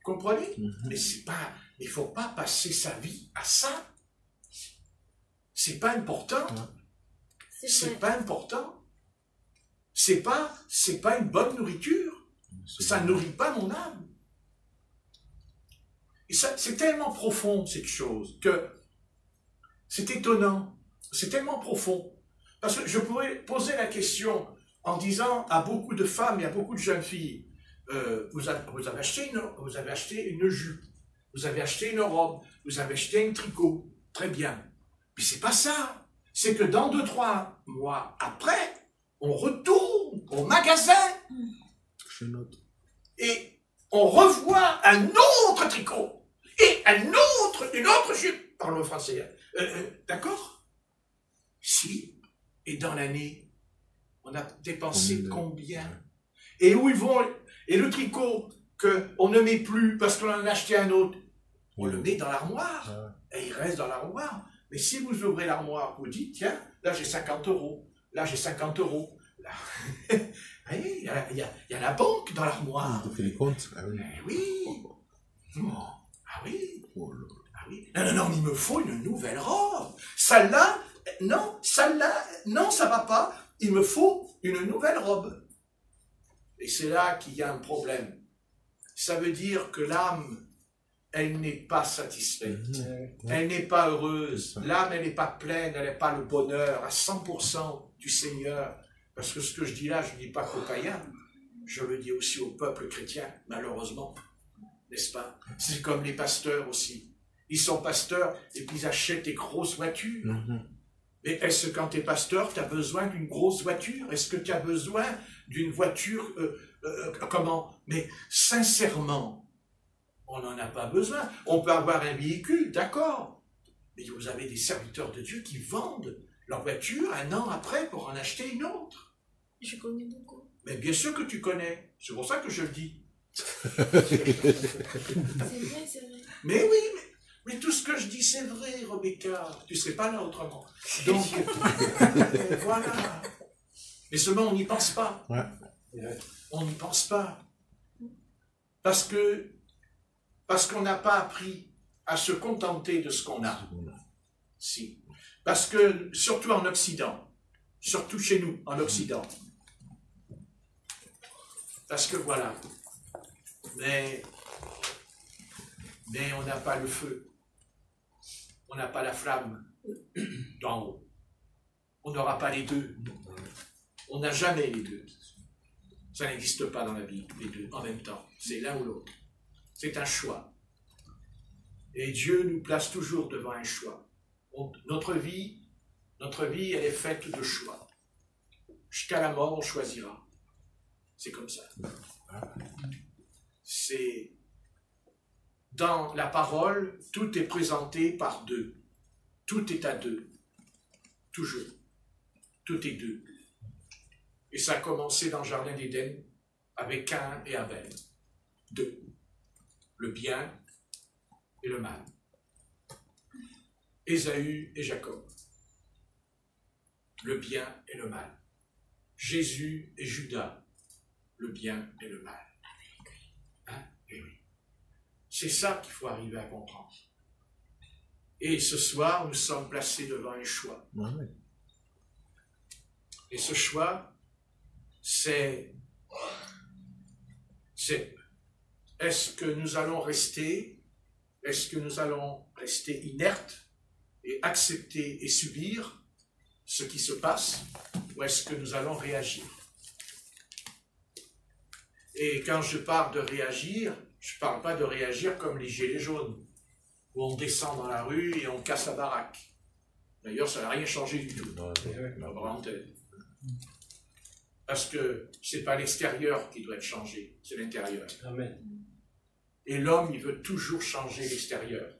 comprenez? Mais c'est pas, il faut pas passer sa vie à ça. C'est pas important. C'est C'est vrai. pas important. C'est pas une bonne nourriture. Ça nourrit pas mon âme. Et ça, c'est tellement profond, cette chose, que c'est étonnant. C'est tellement profond. Parce que je pourrais poser la question en disant à beaucoup de femmes et à beaucoup de jeunes filles, vous avez acheté une jupe, vous avez acheté une robe, vous avez acheté un tricot, très bien. Mais c'est pas ça. C'est que dans 2-3 mois après, on retourne au magasin Je note. et on revoit un autre tricot et une autre jupe. Parlons français. D'accord? Si. Et dans l'année, on a dépensé combien? Et où ils vont? Et le tricot qu'on ne met plus parce qu'on en a acheté un autre, on le met dans l'armoire. Et il reste dans l'armoire. Mais si vous ouvrez l'armoire, vous dites, tiens, là j'ai 50 euros, là j'ai 50 euros. Là... il y a la banque dans l'armoire. Tu fais les comptes? Ah oui. Eh oui. Ah oui. Oh là. Ah oui. Non, il me faut une nouvelle robe. Celle-là, non, ça va pas. Il me faut une nouvelle robe. Et c'est là qu'il y a un problème. Ça veut dire que l'âme, elle n'est pas satisfaite. Elle n'est pas heureuse. L'âme, elle n'est pas pleine, elle n'est pas le bonheur à 100% du Seigneur. Parce que ce que je dis là, je ne dis pas qu'aux païens. Je le dis aussi au peuple chrétien, malheureusement. N'est-ce pas? C'est comme les pasteurs aussi. Ils sont pasteurs et puis ils achètent des grosses voitures. Mais est-ce que quand tu es pasteur, tu as besoin d'une grosse voiture? Est-ce que tu as besoin d'une voiture comment? Mais sincèrement, on n'en a pas besoin. On peut avoir un véhicule, d'accord. Mais vous avez des serviteurs de Dieu qui vendent leur voiture un an après pour en acheter une autre. Je connais beaucoup. Mais bien sûr que tu connais. C'est pour ça que je le dis. C'est vrai, c'est vrai. Mais oui, mais tout ce que je dis, c'est vrai, Rebecca. Tu ne serais pas là autrement. Donc, voilà. Mais seulement, on n'y pense pas. Ouais. On n'y pense pas. Parce qu'on n'a pas appris à se contenter de ce qu'on a. Si. Parce que, surtout en Occident, surtout chez nous, en Occident, parce que voilà, mais on n'a pas le feu, on n'a pas la flamme d'en haut, on n'aura pas les deux, on n'a jamais les deux. Ça n'existe pas dans la vie, les deux, en même temps, c'est l'un ou l'autre. C'est un choix. Et Dieu nous place toujours devant un choix. Notre vie, elle est faite de choix. Jusqu'à la mort, on choisira. C'est comme ça. C'est dans la parole, tout est présenté par deux. Tout est à deux. Toujours. Tout est deux. Et ça a commencé dans le Jardin d'Éden avec Caïn et Abel. Deux. Le bien et le mal. Ésaü et Jacob. Le bien et le mal. Jésus et Judas. Le bien et le mal. Hein? Et oui. C'est ça qu'il faut arriver à comprendre. Et ce soir, nous sommes placés devant un choix. Ouais. Et ce choix, c'est est-ce que nous allons rester inertes et accepter et subir ce qui se passe, ou est-ce que nous allons réagir? Et quand je parle de réagir, je ne parle pas de réagir comme les gilets jaunes, où on descend dans la rue et on casse la baraque. D'ailleurs, ça n'a rien changé du tout. La parenthèse. Parce que ce n'est pas l'extérieur qui doit être changé, c'est l'intérieur. Amen. Et l'homme, il veut toujours changer l'extérieur,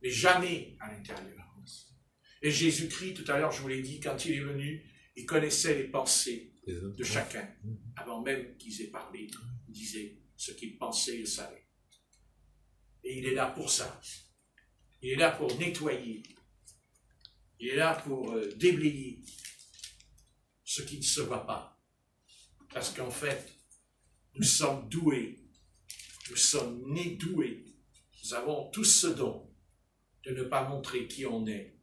mais jamais à l'intérieur. Et Jésus-Christ, tout à l'heure, je vous l'ai dit, quand il est venu, il connaissait les pensées de chacun, avant même qu'ils aient parlé. Il disait ce qu'ils pensaient, il savait. Et il est là pour ça. Il est là pour nettoyer. Il est là pour déblayer ce qui ne se voit pas. Parce qu'en fait, nous sommes doués. Nous sommes nés doués. Nous avons tous ce don de ne pas montrer qui on est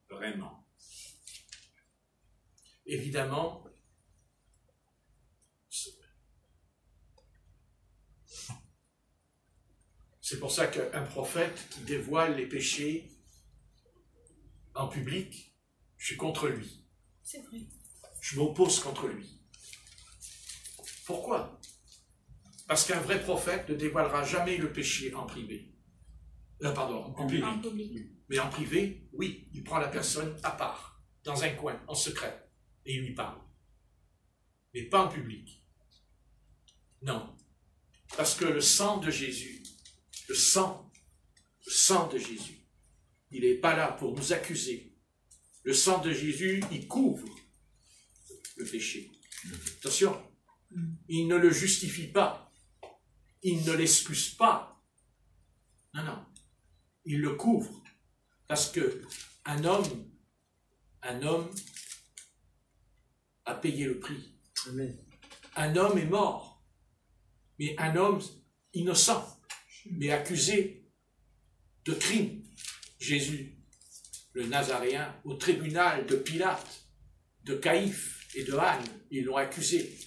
vraiment. Évidemment, c'est pour ça qu'un prophète qui dévoile les péchés en public, je suis contre lui. C'est vrai. Je m'oppose contre lui. Pourquoi? Parce qu'un vrai prophète ne dévoilera jamais le péché en privé. En public. En public. Mais en privé, oui, il prend la personne à part, dans un coin, en secret, et il lui parle. Mais pas en public. Non. Parce que le sang de Jésus, le sang de Jésus, il n'est pas là pour nous accuser. Le sang de Jésus, il couvre le péché. Attention, il ne le justifie pas. Il ne l'excuse pas. Non, non. Il le couvre. Parce que un homme a payé le prix. Amen. Un homme est mort. Mais un homme innocent, mais accusé de crime. Jésus, le Nazaréen, au tribunal de Pilate, de Caïphe et de Anne, ils l'ont accusé.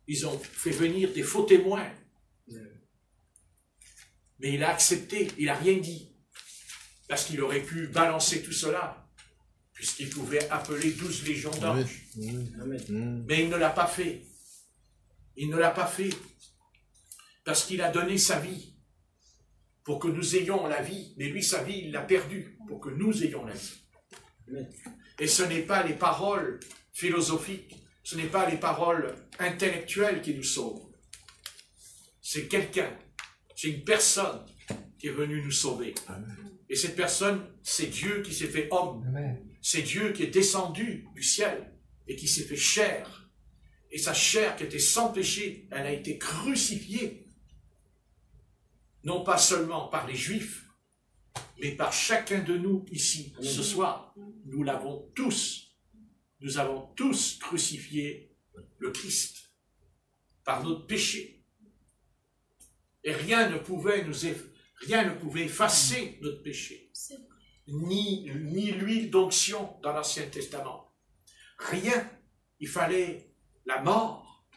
Ils ont fait venir des faux témoins. Mais il a accepté, il n'a rien dit. Parce qu'il aurait pu balancer tout cela, puisqu'il pouvait appeler 12 légions d'anges. Amen. Mais il ne l'a pas fait. Il ne l'a pas fait. Parce qu'il a donné sa vie pour que nous ayons la vie. Mais lui, sa vie, il l'a perdue pour que nous ayons la vie. Et ce n'est pas les paroles philosophiques, ce n'est pas les paroles intellectuelles qui nous sauvent. C'est quelqu'un, c'est une personne qui est venue nous sauver. Et cette personne, c'est Dieu qui s'est fait homme. Amen. C'est Dieu qui est descendu du ciel et qui s'est fait chair et sa chair qui était sans péché, elle a été crucifiée, non pas seulement par les Juifs, mais par chacun de nous ici, ce soir. Nous l'avons tous, nous avons tous crucifié le Christ par notre péché. Et rien ne pouvait effacer notre péché. C'est vrai. Ni l'huile d'onction dans l'Ancien Testament. Rien. Il fallait la mort.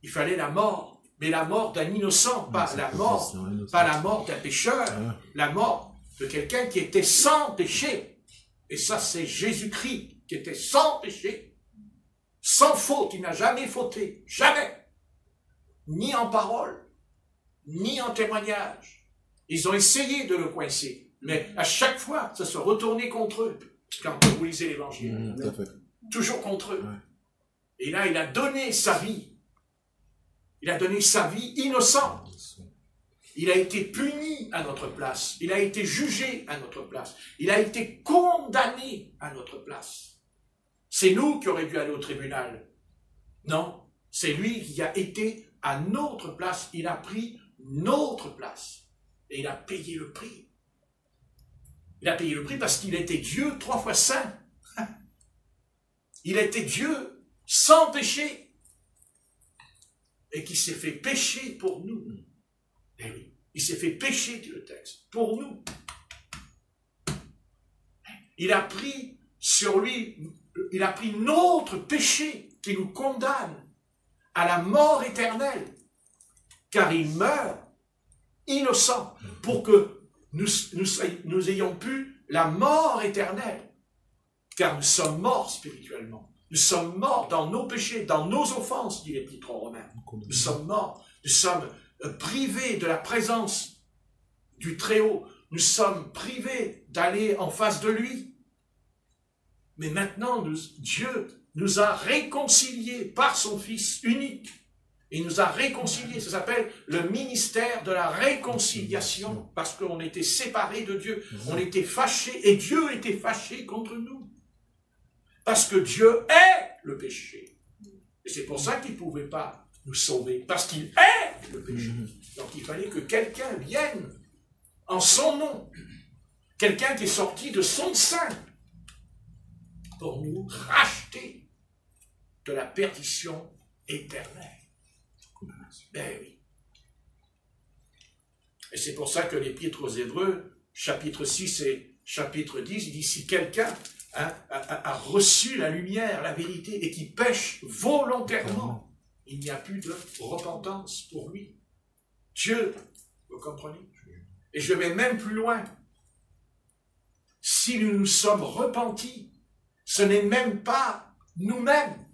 Il fallait la mort. Mais la mort d'un innocent, pas la mort d'un pécheur, la mort de quelqu'un qui était sans péché. Et ça, c'est Jésus-Christ qui était sans péché, sans faute. Il n'a jamais fauté. Jamais. Ni en parole, ni en témoignage. Ils ont essayé de le coincer. Mais à chaque fois, ça se retournait contre eux. Quand vous lisez l'Évangile. Toujours contre eux. Et là, il a donné sa vie. Il a donné sa vie innocente. Il a été puni à notre place. Il a été jugé à notre place. Il a été condamné à notre place. C'est nous qui aurions dû aller au tribunal. Non, c'est lui qui a été à notre place. Il a pris notre place. Et il a payé le prix. Il a payé le prix parce qu'il était Dieu 3 fois saint. Il était Dieu sans péché. Et qui s'est fait pécher pour nous. Eh oui, il s'est fait pécher, dit le texte, pour nous. Il a pris sur lui, il a pris notre péché qui nous condamne à la mort éternelle. Car il meurt innocent pour que nous ayons pu la mort éternelle. Car nous sommes morts spirituellement. Nous sommes morts dans nos péchés, dans nos offenses, dit l'Épître aux Romains. Nous sommes morts. Nous sommes privés de la présence du Très-Haut. Nous sommes privés d'aller en face de lui. Mais maintenant, Dieu nous a réconciliés par son Fils unique. Il nous a réconciliés. Ça s'appelle le ministère de la réconciliation. Parce qu'on était séparés de Dieu. On était fâchés. Et Dieu était fâché contre nous. Parce que Dieu est le péché. Et c'est pour ça qu'il ne pouvait pas nous sauver. Parce qu'il est le péché. Donc il fallait que quelqu'un vienne en son nom. Quelqu'un qui est sorti de son sein pour nous racheter de la perdition éternelle. Ben oui. Et c'est pour ça que l'Épître aux Hébreux, chapitre 6 et chapitre 10, il dit, si quelqu'un a reçu la lumière, la vérité, et qui pêche volontairement, il n'y a plus de repentance pour lui. Dieu, vous comprenez? Et je vais même plus loin. Si nous nous sommes repentis, ce n'est même pas nous-mêmes.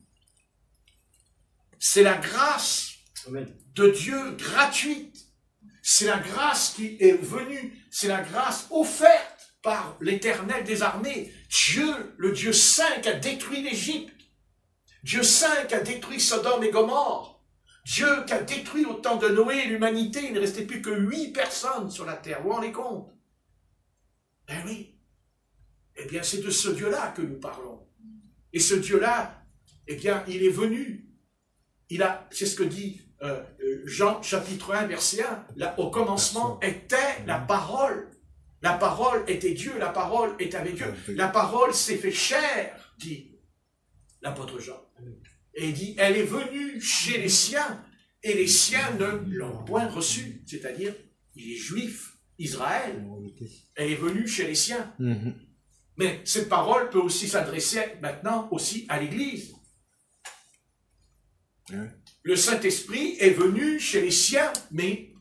C'est la grâce de Dieu gratuite. C'est la grâce qui est venue. C'est la grâce offerte par l'Éternel des armées. Dieu, le Dieu saint qui a détruit l'Égypte. Dieu saint qui a détruit Sodome et Gomorrhe. Dieu qui a détruit au temps de Noé l'humanité. Il ne restait plus que 8 personnes sur la terre. Vous vous rendez compte? Ben oui. Eh bien, c'est de ce Dieu-là que nous parlons. Et ce Dieu-là, eh bien, il est venu. C'est ce que dit Jean chapitre 1, verset 1. Là, au commencement était la parole. La parole était Dieu, la parole est avec Dieu. La parole s'est fait chair, dit l'apôtre Jean. Et il dit, elle est venue chez les siens, et les siens ne l'ont point reçue. C'est-à-dire, les Juifs, Israël, elle est venue chez les siens. Mais cette parole peut aussi s'adresser maintenant aussi à l'Église. Le Saint-Esprit est venu chez les siens, mais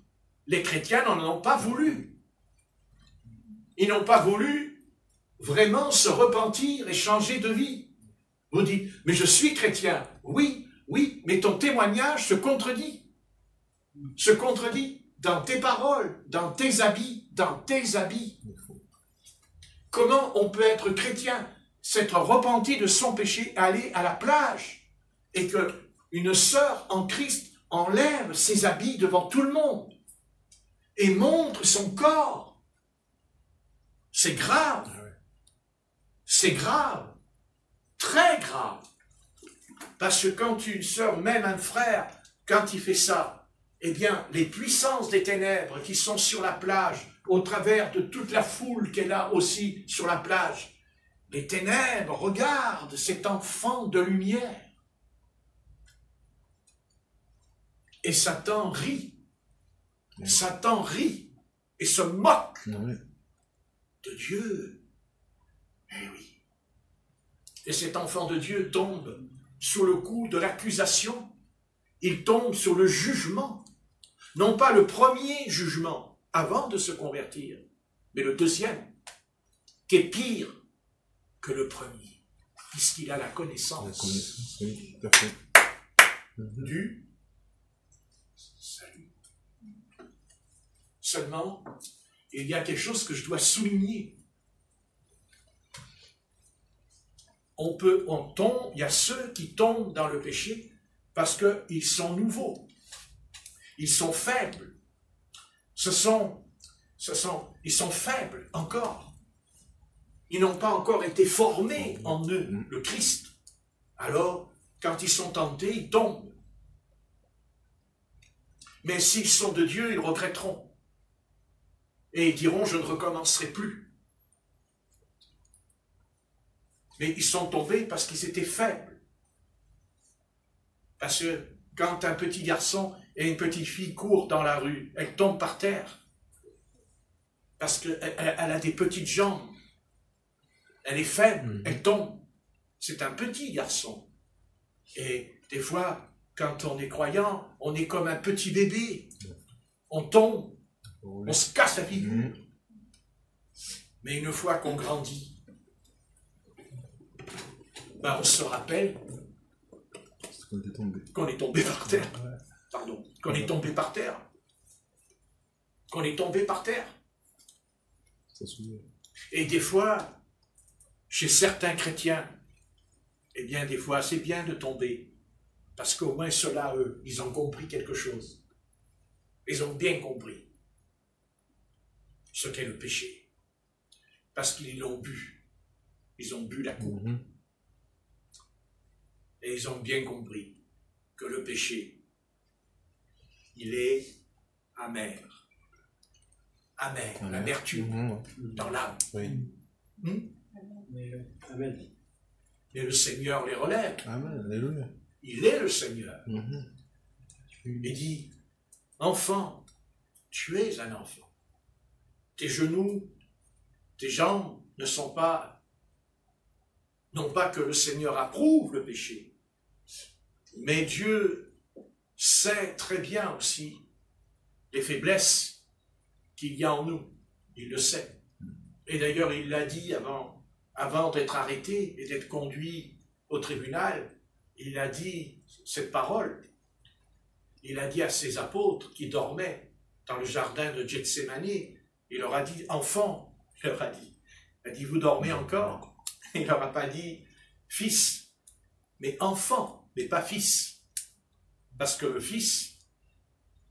les chrétiens n'en ont pas voulu. Ils n'ont pas voulu vraiment se repentir et changer de vie. Vous dites, mais je suis chrétien. Oui, mais ton témoignage se contredit. Se contredit dans tes paroles, dans tes habits, Comment on peut être chrétien, s'être repenti de son péché, aller à la plage, et que une sœur en Christ enlève ses habits devant tout le monde et montre son corps? C'est grave. C'est grave. Très grave. Parce que quand une sœur, même un frère, quand il fait ça, eh bien, les puissances des ténèbres qui sont sur la plage, au travers de toute la foule qu'elle a aussi sur la plage, les ténèbres regardent cet enfant de lumière. Et Satan rit. Satan rit et se moque de Dieu. Eh oui. Et cet enfant de Dieu tombe sous le coup de l'accusation. Il tombe sur le jugement. Non pas le premier jugement avant de se convertir, mais le deuxième, qui est pire que le premier, puisqu'il a la connaissance, oui, tout à fait. du salut. Seulement, il y a quelque chose que je dois souligner. Il y a ceux qui tombent dans le péché parce qu'ils sont nouveaux. Ils sont faibles. Ils sont faibles encore. Ils n'ont pas encore été formés en eux, le Christ. Alors, quand ils sont tentés, ils tombent. Mais s'ils sont de Dieu, ils regretteront. Et ils diront, je ne recommencerai plus. Mais ils sont tombés parce qu'ils étaient faibles. Parce que quand un petit garçon et une petite fille courent dans la rue, elles tombent par terre. Parce qu'elle a des petites jambes. Elle est faible, elle tombe. C'est un petit garçon. Et des fois, quand on est croyant, on est comme un petit bébé. On tombe, on se casse la figure. Mais une fois qu'on grandit, ben on se rappelle qu'on est tombé par terre. Pardon, qu'on est tombé par terre. Qu'on est tombé par terre. Et des fois, chez certains chrétiens, eh bien, des fois, c'est bien de tomber. Parce qu'au moins, ceux-là, eux, ils ont compris quelque chose. Ils ont bien compris ce qu'est le péché. Parce qu'ils l'ont bu. Ils ont bu la coupe. Et ils ont bien compris que le péché, il est amer. Amer, l'amertume dans l'âme. Amen. Mais le Seigneur les relève. Amen. Alléluia. Il est le Seigneur. Il dit, enfant, tu es un enfant. Tes genoux, tes jambes ne sont pas, non pas que le Seigneur approuve le péché, mais Dieu sait très bien aussi les faiblesses qu'il y a en nous. Il le sait. Et d'ailleurs, il l'a dit avant d'être arrêté et d'être conduit au tribunal, il a dit cette parole. Il a dit à ses apôtres qui dormaient dans le jardin de Gethsémani, il leur a dit, enfants, il leur a dit, vous dormez encore? Il leur a pas dit, fils, mais enfant, mais pas fils. Parce que le fils,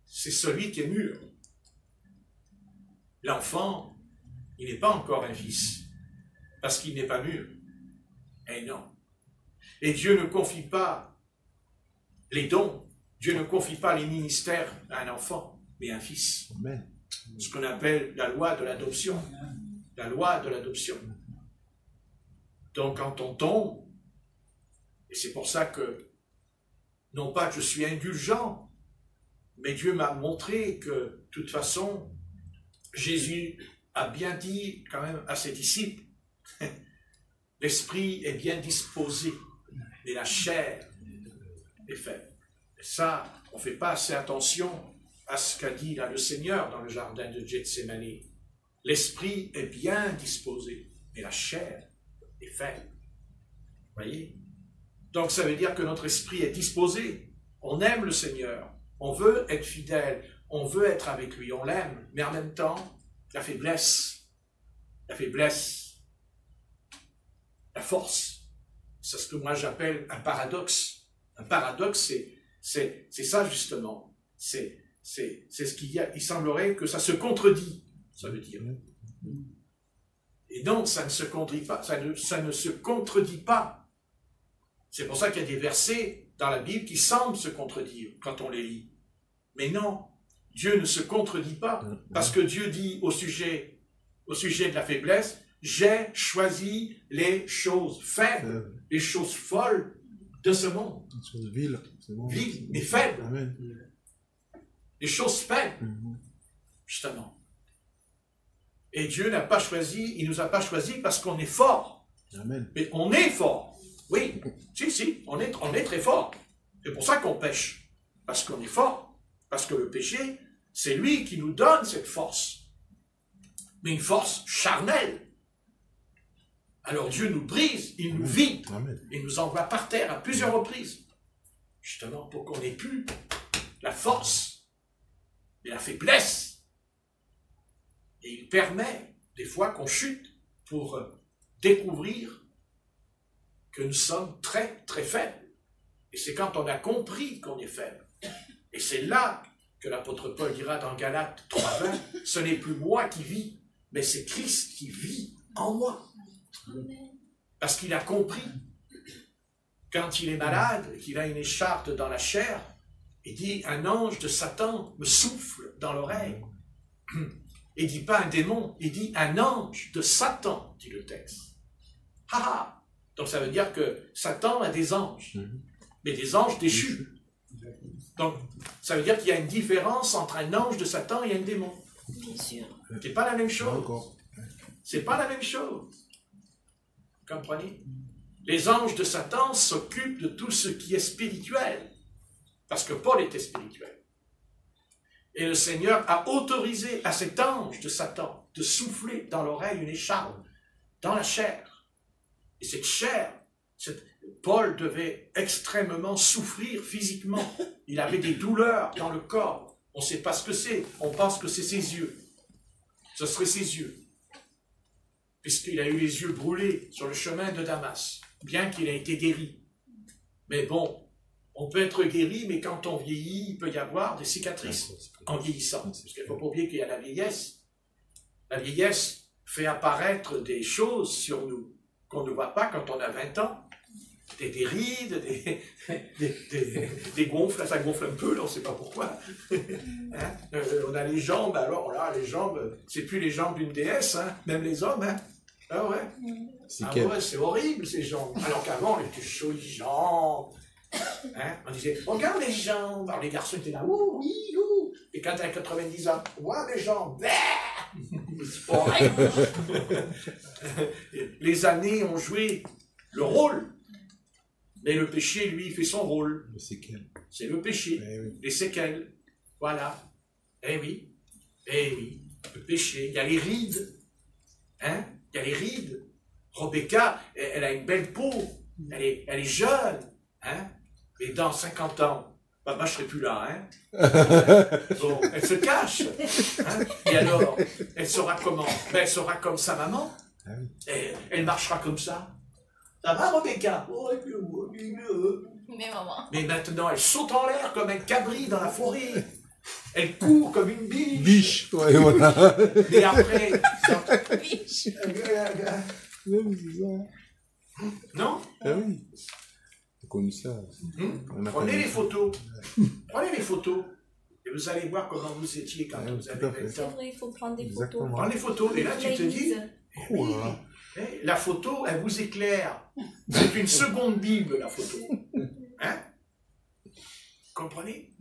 c'est celui qui est mûr. L'enfant, il n'est pas encore un fils, parce qu'il n'est pas mûr. Et non. Et Dieu ne confie pas les dons, Dieu ne confie pas les ministères à un enfant, mais à un fils. Amen. Ce qu'on appelle la loi de l'adoption. La loi de l'adoption. Donc quand on tombe, et c'est pour ça que, non pas que je suis indulgent, mais Dieu m'a montré que, de toute façon, Jésus a bien dit quand même à ses disciples, l'esprit est bien disposé, mais la chair est faible. Et ça, on ne fait pas assez attention à ce qu'a dit là le Seigneur dans le jardin de Gethsémani. L'esprit est bien disposé, mais la chair est faible. Voyez? Donc ça veut dire que notre esprit est disposé. On aime le Seigneur, on veut être fidèle, on veut être avec lui, on l'aime, mais en même temps, la faiblesse, la force, c'est ce que moi j'appelle un paradoxe. Un paradoxe, c'est ça justement. C'est ce qu'il y a. Il semblerait que ça se contredit, ça veut dire. Et donc, ça ne se contredit pas. Ça ne se contredit pas. C'est pour ça qu'il y a des versets dans la Bible qui semblent se contredire quand on les lit. Mais non, Dieu ne se contredit pas, parce que Dieu dit au sujet de la faiblesse, j'ai choisi les choses faibles, les choses folles de ce monde. Les choses viles, c'est bon. Viles, mais faibles. Amen. Les choses faibles, justement. Et Dieu n'a pas choisi, il nous a pas choisi parce qu'on est fort. Amen. Mais on est fort. Oui, si, on est très fort. C'est pour ça qu'on pêche. Parce qu'on est fort. Parce que le péché, c'est lui qui nous donne cette force. Mais une force charnelle. Alors Dieu nous brise, il nous vide. Amen. Il nous envoie par terre à plusieurs reprises. Justement pour qu'on n'ait plus la force, mais la faiblesse. Et il permet des fois qu'on chute pour découvrir que nous sommes très, très faibles. Et c'est quand on a compris qu'on est faible. Et c'est là que l'apôtre Paul dira dans Galates 3:20, ce n'est plus moi qui vis, mais c'est Christ qui vit en moi. Parce qu'il a compris. Quand il est malade, qu'il a une écharpe dans la chair, il dit, un ange de Satan me souffle dans l'oreille. Il dit pas un démon, il dit un ange de Satan, dit le texte. Ha! Donc ça veut dire que Satan a des anges, mais des anges déchus. Donc ça veut dire qu'il y a une différence entre un ange de Satan et un démon. Bien sûr. C'est pas la même chose. Encore. C'est pas la même chose. Vous comprenez? Les anges de Satan s'occupent de tout ce qui est spirituel, parce que Paul était spirituel. Et le Seigneur a autorisé à cet ange de Satan de souffler dans l'oreille une écharpe, dans la chair. Et cette chair, Paul devait extrêmement souffrir physiquement. Il avait des douleurs dans le corps. On ne sait pas ce que c'est. On pense que c'est ses yeux. Ce serait ses yeux. Puisqu'il a eu les yeux brûlés sur le chemin de Damas, bien qu'il ait été guéri. Mais bon, on peut être guéri, mais quand on vieillit, il peut y avoir des cicatrices en vieillissant. Parce qu'il ne faut pas oublier qu'il y a la vieillesse. La vieillesse fait apparaître des choses sur nous qu'on ne voit pas quand on a 20 ans. Des rides, des gonfles, ça gonfle un peu, là, on ne sait pas pourquoi. Hein? On a les jambes, alors là, les jambes, c'est plus les jambes d'une déesse, hein? Même les hommes. Hein? Ah ouais, c'est horrible ces jambes. Alors qu'avant, on était chauds les jambes. Hein? On disait, regarde les jambes. Alors les garçons étaient là, ouh, oui, ouh. Et quand t'as 90 ans, ouah, mes jambes. C'est pas vrai. Les années ont joué le rôle. Mais le péché, lui, fait son rôle. Le séquelles. C'est le péché. Oui. Les séquelles. Voilà. Eh oui. Le péché. Il y a les rides. Hein? Il y a les rides. Rebecca, elle a une belle peau. Elle est jeune. Hein? Et dans 50 ans, bah, moi, je ne serai plus là. Hein? Bon, elle se cache. Hein? Et alors, elle sera comment? Ben, elle sera comme sa maman. Et elle marchera comme ça. Ça va, Rebecca? Mais maman. Mais maintenant, elle saute en l'air comme un cabri dans la forêt. Elle court comme une biche. Biche, ouais, voilà. Et après... Biche. Non? Ah oui. T'as connu ça. On a Prenez connu les ça. photos. Prenez les photos. Et vous allez voir comment vous étiez quand vous tout avez à fait. 20 C'est ans. vrai, il faut prendre des Exactement. photos. Prends les photos. Et là, tu te dis... Oh là là. La photo, elle vous éclaire. C'est une seconde Bible, la photo. Hein? Comprenez?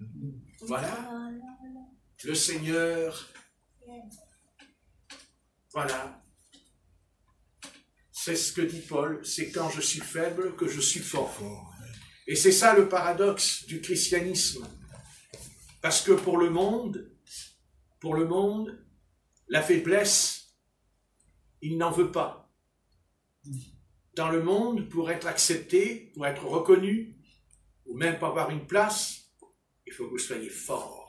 Voilà. Le Seigneur. Voilà. C'est ce que dit Paul. C'est quand je suis faible que je suis fort. Et c'est ça le paradoxe du christianisme. Parce que pour le monde, la faiblesse, il n'en veut pas. Dans le monde, pour être accepté, pour être reconnu, ou même pour avoir une place, il faut que vous soyez fort.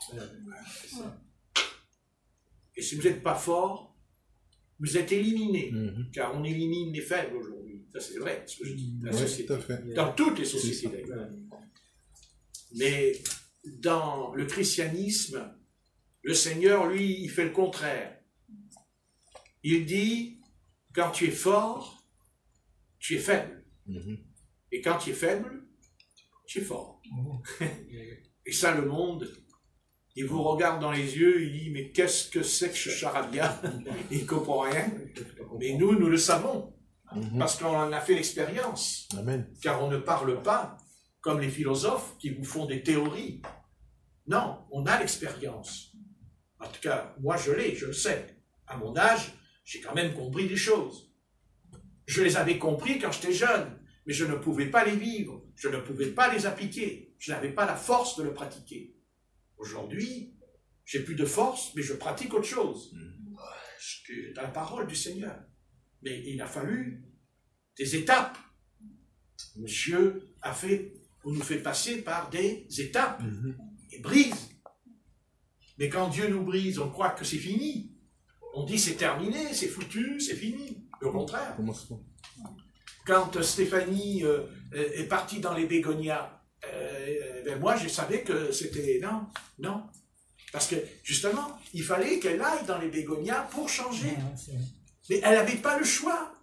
Et si vous n'êtes pas fort, vous êtes éliminé, car on élimine les faibles aujourd'hui. Ça c'est vrai, ce que je dis. La Oui, société. tout à fait. Dans toutes les sociétés d'ailleurs. Mais dans le christianisme, le Seigneur, lui, il fait le contraire. Il dit, quand tu es fort, tu es faible. Et quand tu es faible, tu es fort. Et ça, le monde, il vous regarde dans les yeux, il dit, mais qu'est-ce que c'est que ce charabia? Il ne comprend rien. Mais nous le savons. Parce qu'on en a fait l'expérience. Amen. Car on ne parle pas comme les philosophes qui vous font des théories. Non, on a l'expérience. En tout cas, moi je l'ai, je le sais. À mon âge, j'ai quand même compris des choses. Je les avais compris quand j'étais jeune, mais je ne pouvais pas les vivre, je ne pouvais pas les appliquer, je n'avais pas la force de le pratiquer. Aujourd'hui, j'ai plus de force, mais je pratique autre chose. Dans la parole du Seigneur. Mais il a fallu des étapes. Dieu nous fait passer par des étapes, et brise. Mais quand Dieu nous brise, on croit que c'est fini. On dit c'est terminé, c'est foutu, c'est fini. Et au contraire. Quand Stéphanie est partie dans les bégonias, ben moi je savais que c'était... Non. Parce que justement, il fallait qu'elle aille dans les bégonias pour changer. Mais elle n'avait pas le choix.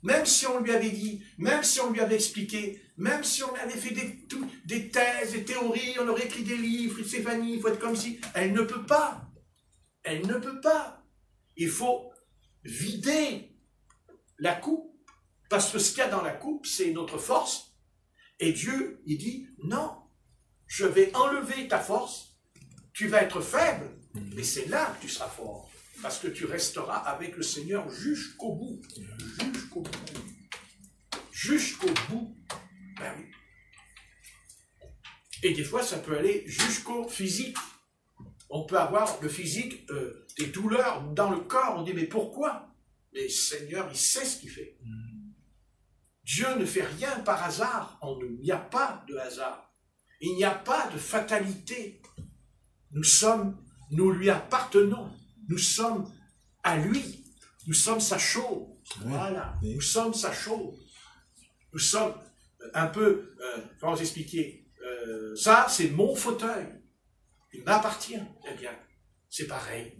Même si on lui avait dit, même si on lui avait expliqué, même si on avait fait des thèses, des théories, on aurait écrit des livres, Stéphanie, il faut être comme si... Elle ne peut pas. Elle ne peut pas. Il faut vider la coupe. Parce que ce qu'il y a dans la coupe, c'est notre force. Et Dieu, il dit, non, je vais enlever ta force. Tu vas être faible, mais c'est là que tu seras fort. Parce que tu resteras avec le Seigneur jusqu'au bout. Jusqu'au bout. Jusqu'au bout. Ben oui. Et des fois, ça peut aller jusqu'au physique. On peut avoir le physique, des douleurs dans le corps. On dit, mais pourquoi? Mais le Seigneur, il sait ce qu'il fait. Dieu ne fait rien par hasard en nous. Il n'y a pas de hasard. Il n'y a pas de fatalité. Nous lui appartenons. Nous sommes à lui. Nous sommes sa chose. Voilà. Nous sommes sa chose. Nous sommes un peu, comment vous expliquer, ça c'est mon fauteuil. Il m'appartient. Eh bien, c'est pareil.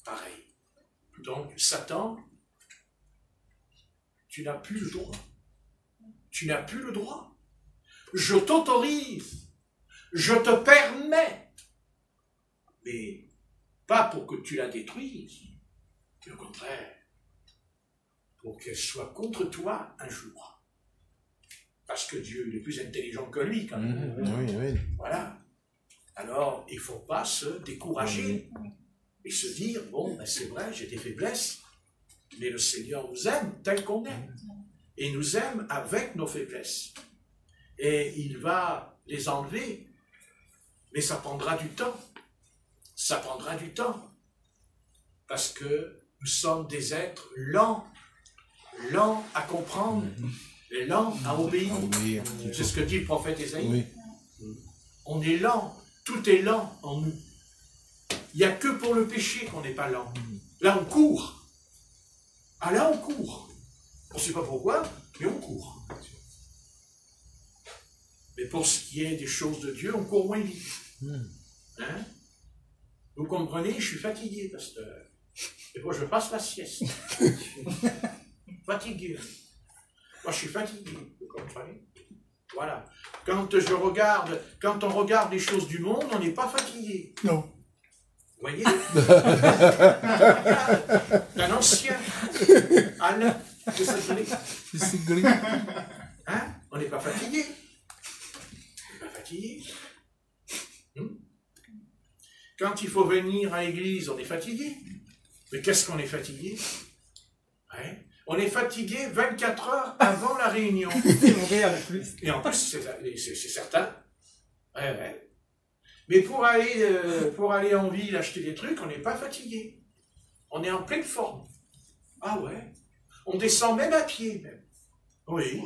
Pareil. Donc, Satan, tu n'as plus le droit. Tu n'as plus le droit. Je t'autorise. Je te permets. Mais pas pour que tu la détruises, mais au contraire, pour qu'elle soit contre toi un jour. Parce que Dieu est plus intelligent que lui, quand même. Oui. Voilà. Alors, il ne faut pas se décourager et se dire, bon, ben c'est vrai, j'ai des faiblesses, mais le Seigneur nous aime tel qu'on est. Et nous aime avec nos faiblesses. Et il va les enlever, mais ça prendra du temps. Ça prendra du temps, parce que nous sommes des êtres lents à comprendre, et lents à obéir. C'est ce que dit le prophète Ésaïe. Oui. On est lent, tout est lent en nous. Il n'y a que pour le péché qu'on n'est pas lent. Là, on court. Ah, là, on court. On ne sait pas pourquoi, mais on court. Mais pour ce qui est des choses de Dieu, on court moins vite. Hein? Vous comprenez, je suis fatigué, pasteur. Et moi, je passe la sieste. Fatigué. Moi, je suis fatigué, vous comprenez? Voilà. Quand on regarde les choses du monde, on n'est pas fatigué. Non. Vous voyez? Un ancien. Alain, de cette grille. Hein? On n'est pas fatigué. On n'est pas fatigué. Quand il faut venir à l'église, on est fatigué. Mais qu'est-ce qu'on est fatigué? Ouais. On est fatigué 24 heures avant la réunion. Et en plus, c'est certain. Ouais. Mais pour aller en ville acheter des trucs, on n'est pas fatigué. On est en pleine forme. Ah ouais. On descend même à pied. Même. Oui.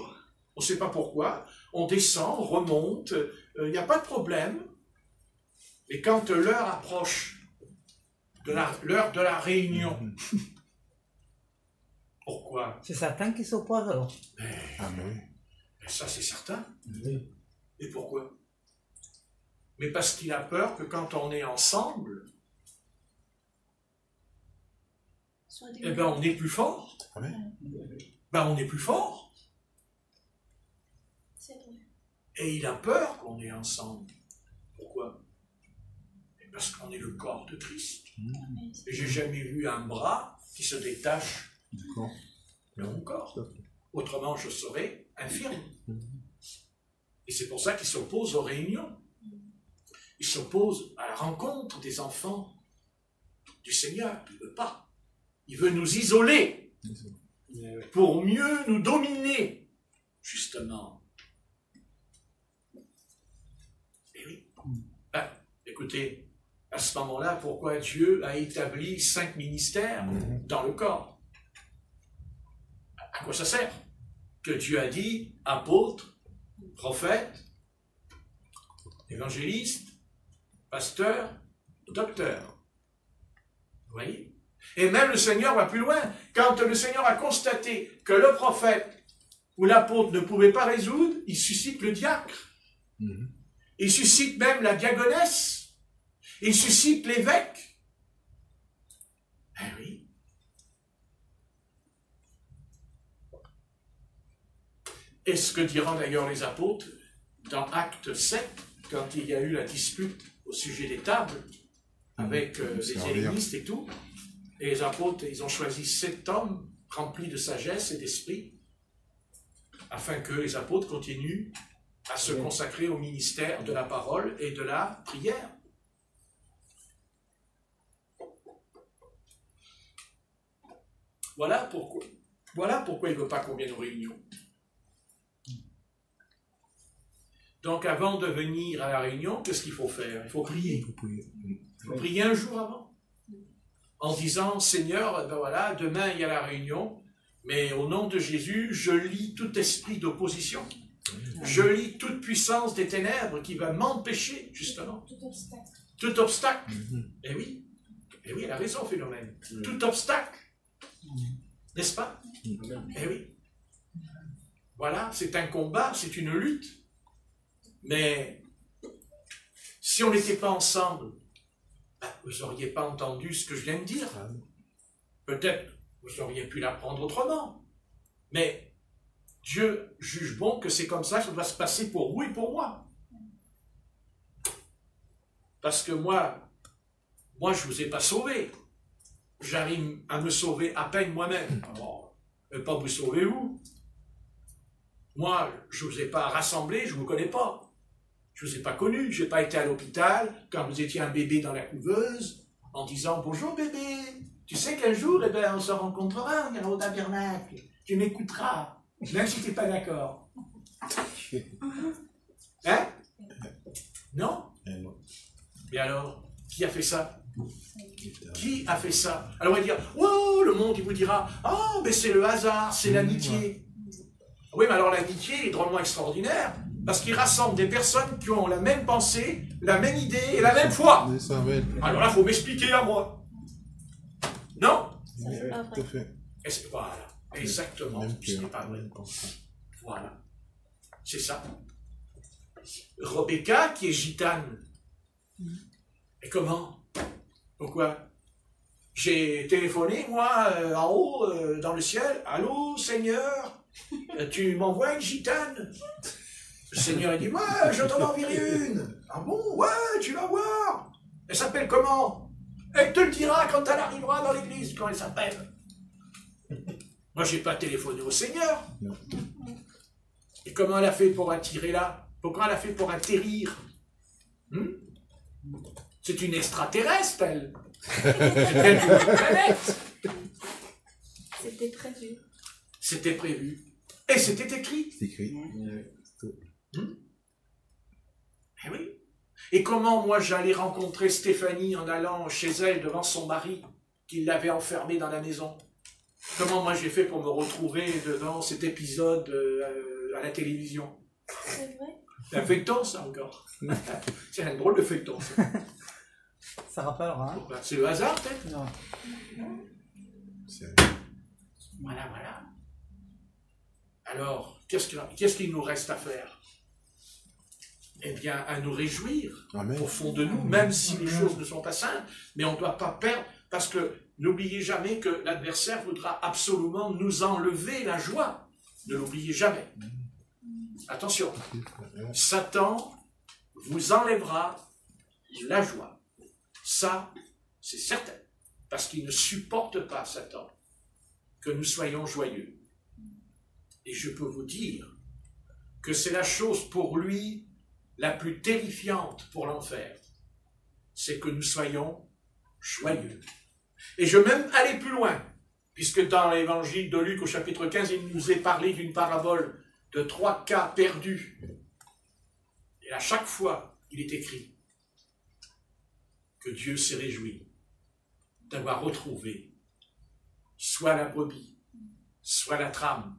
On ne sait pas pourquoi. On descend, on remonte. Il n'y a pas de problème. Et quand l'heure approche, l'heure de la réunion, pourquoi? C'est Satan qui s'oppose alors. Mais ça, c'est certain. Et pourquoi? Mais parce qu'il a peur que quand on est ensemble, eh ben on est plus fort. Ben on est plus fort. Et il a peur qu'on est ensemble. Pourquoi? Parce qu'on est le corps de Christ. Et j'ai jamais vu un bras qui se détache de mon corps. Autrement, je serais infirme. Et c'est pour ça qu'il s'oppose aux réunions. Il s'oppose à la rencontre des enfants du Seigneur. Il ne veut pas. Il veut nous isoler pour mieux nous dominer, justement. Et oui. Ben, écoutez, à ce moment-là, pourquoi Dieu a établi 5 ministères dans le corps? À quoi ça sert? Que Dieu a dit apôtre, prophète, évangéliste, pasteur, docteur. Vous voyez? Et même le Seigneur va plus loin. Quand le Seigneur a constaté que le prophète ou l'apôtre ne pouvait pas résoudre, il suscite le diacre. Il suscite même la diaconesse. Il suscite l'évêque. Eh oui. Et ce que diront d'ailleurs les apôtres dans Acte 7, quand il y a eu la dispute au sujet des tables, avec les hellénistes et tout, et les apôtres, ils ont choisi 7 hommes remplis de sagesse et d'esprit, afin que les apôtres continuent à se consacrer au ministère de la parole et de la prière. Voilà pourquoi il ne veut pas qu'on vienne aux réunions. Donc avant de venir à la réunion, qu'est-ce qu'il faut faire? Il faut prier. Il faut prier un jour avant. En disant, Seigneur, ben voilà, demain il y a la réunion, mais au nom de Jésus, je lis tout esprit d'opposition. Je lis toute puissance des ténèbres qui va m'empêcher, justement. Tout obstacle. Eh oui, elle a raison, Philomène. Tout obstacle. N'est-ce pas? Eh oui. Voilà, c'est un combat, c'est une lutte. Mais si on n'était pas ensemble, vous n'auriez pas entendu ce que je viens de dire. Peut-être vous auriez pu l'apprendre autrement. Mais Dieu juge bon que c'est comme ça que ça doit se passer pour vous et pour moi. Parce que moi, je ne vous ai pas sauvé. J'arrive à me sauver à peine moi-même. Alors, je ne vais pas vous sauver vous. Moi, je ne vous ai pas rassemblé, je ne vous connais pas. Je ne vous ai pas connu, je n'ai pas été à l'hôpital quand vous étiez un bébé dans la couveuse en disant « Bonjour bébé, tu sais qu'un jour, on se rencontrera, on ira au tabernacle, tu m'écouteras, même si tu n'es pas d'accord. » Hein? Non? Mais alors, qui a fait ça? Qui a fait ça? Alors on va dire « Oh, le monde, il vous dira « Oh, mais c'est le hasard, c'est l'amitié. » Oui, mais alors l'amitié est drôlement extraordinaire, parce qu'il rassemble des personnes qui ont la même pensée, la même idée et la même foi. Alors là, il faut m'expliquer à moi. Non? Tout à fait. Voilà, exactement, ce n'est pas vrai. Voilà, c'est ça. Rebecca, qui est gitane. Et comment? Pourquoi? J'ai téléphoné, moi, en haut, dans le ciel. « Allô, Seigneur, tu m'envoies une gitane ?» Le Seigneur, il dit, « Ouais, je t'en enverrai une. »« Ah bon? Ouais, tu vas voir. Elle s'appelle comment? Elle te le dira quand elle arrivera dans l'église, quand elle s'appelle. » Moi, j'ai pas téléphoné au Seigneur. Non. Et comment elle a fait pour attirer là? Pourquoi elle a fait pour atterrir? C'est une extraterrestre, elle. C'est elle d'une planète. C'était prévu. C'était prévu. Et c'était écrit. C'est écrit. Eh oui. Et comment moi j'allais rencontrer Stéphanie en allant chez elle devant son mari qui l'avait enfermée dans la maison? Comment moi j'ai fait pour me retrouver devant cet épisode à la télévision? C'est vrai? C'est un feuilleton, ça, encore. C'est un drôle de feuilleton, ça. Ça rappellera, hein? C'est le hasard, peut-être? Non. Voilà. Alors, qu'est-ce qu'il nous reste à faire? Eh bien, à nous réjouir au fond de nous, même si les choses ne sont pas simples, mais on ne doit pas perdre, parce que n'oubliez jamais que l'adversaire voudra absolument nous enlever la joie. Ne l'oubliez jamais. Attention, Satan vous enlèvera la joie. Ça, c'est certain. Parce qu'il ne supporte pas, Satan, que nous soyons joyeux. Et je peux vous dire que c'est la chose pour lui la plus terrifiante pour l'enfer. C'est que nous soyons joyeux. Et je vais même aller plus loin, puisque dans l'évangile de Luc au chapitre 15, il nous est parlé d'une parabole de 3 cas perdus. Et à chaque fois, il est écrit que Dieu s'est réjoui d'avoir retrouvé soit la brebis, soit la trame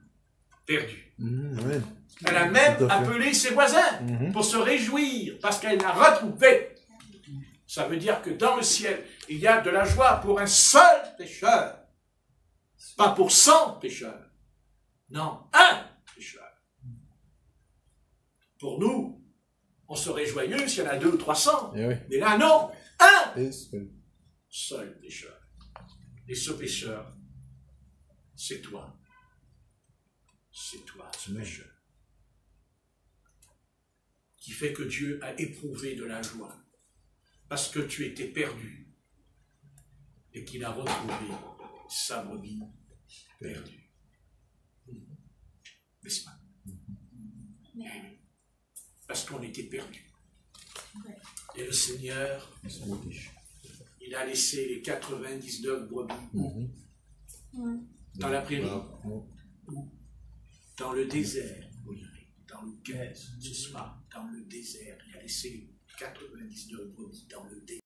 perdue. Ouais. Elle a même appelé ses voisins pour se réjouir parce qu'elle l'a retrouvée. Ça veut dire que dans le ciel, il y a de la joie pour un seul pécheur. Pas pour 100 pécheurs. Non, un pécheur. Pour nous, on serait joyeux s'il y en a 200 ou 300. Et oui. Mais là, non, un Et seul. seul pécheur. Et ce pécheur, c'est toi. C'est toi, ce pécheur. Qui fait que Dieu a éprouvé de la joie. Parce que tu étais perdu. Et qu'il a retrouvé sa brebis perdue. N'est-ce pas? Parce qu'on était perdu. Et le Seigneur, il a laissé les 99 brebis dans la prairie, dans le désert. Dans le ce soir, dans le désert, il a laissé les 99 brebis dans le désert.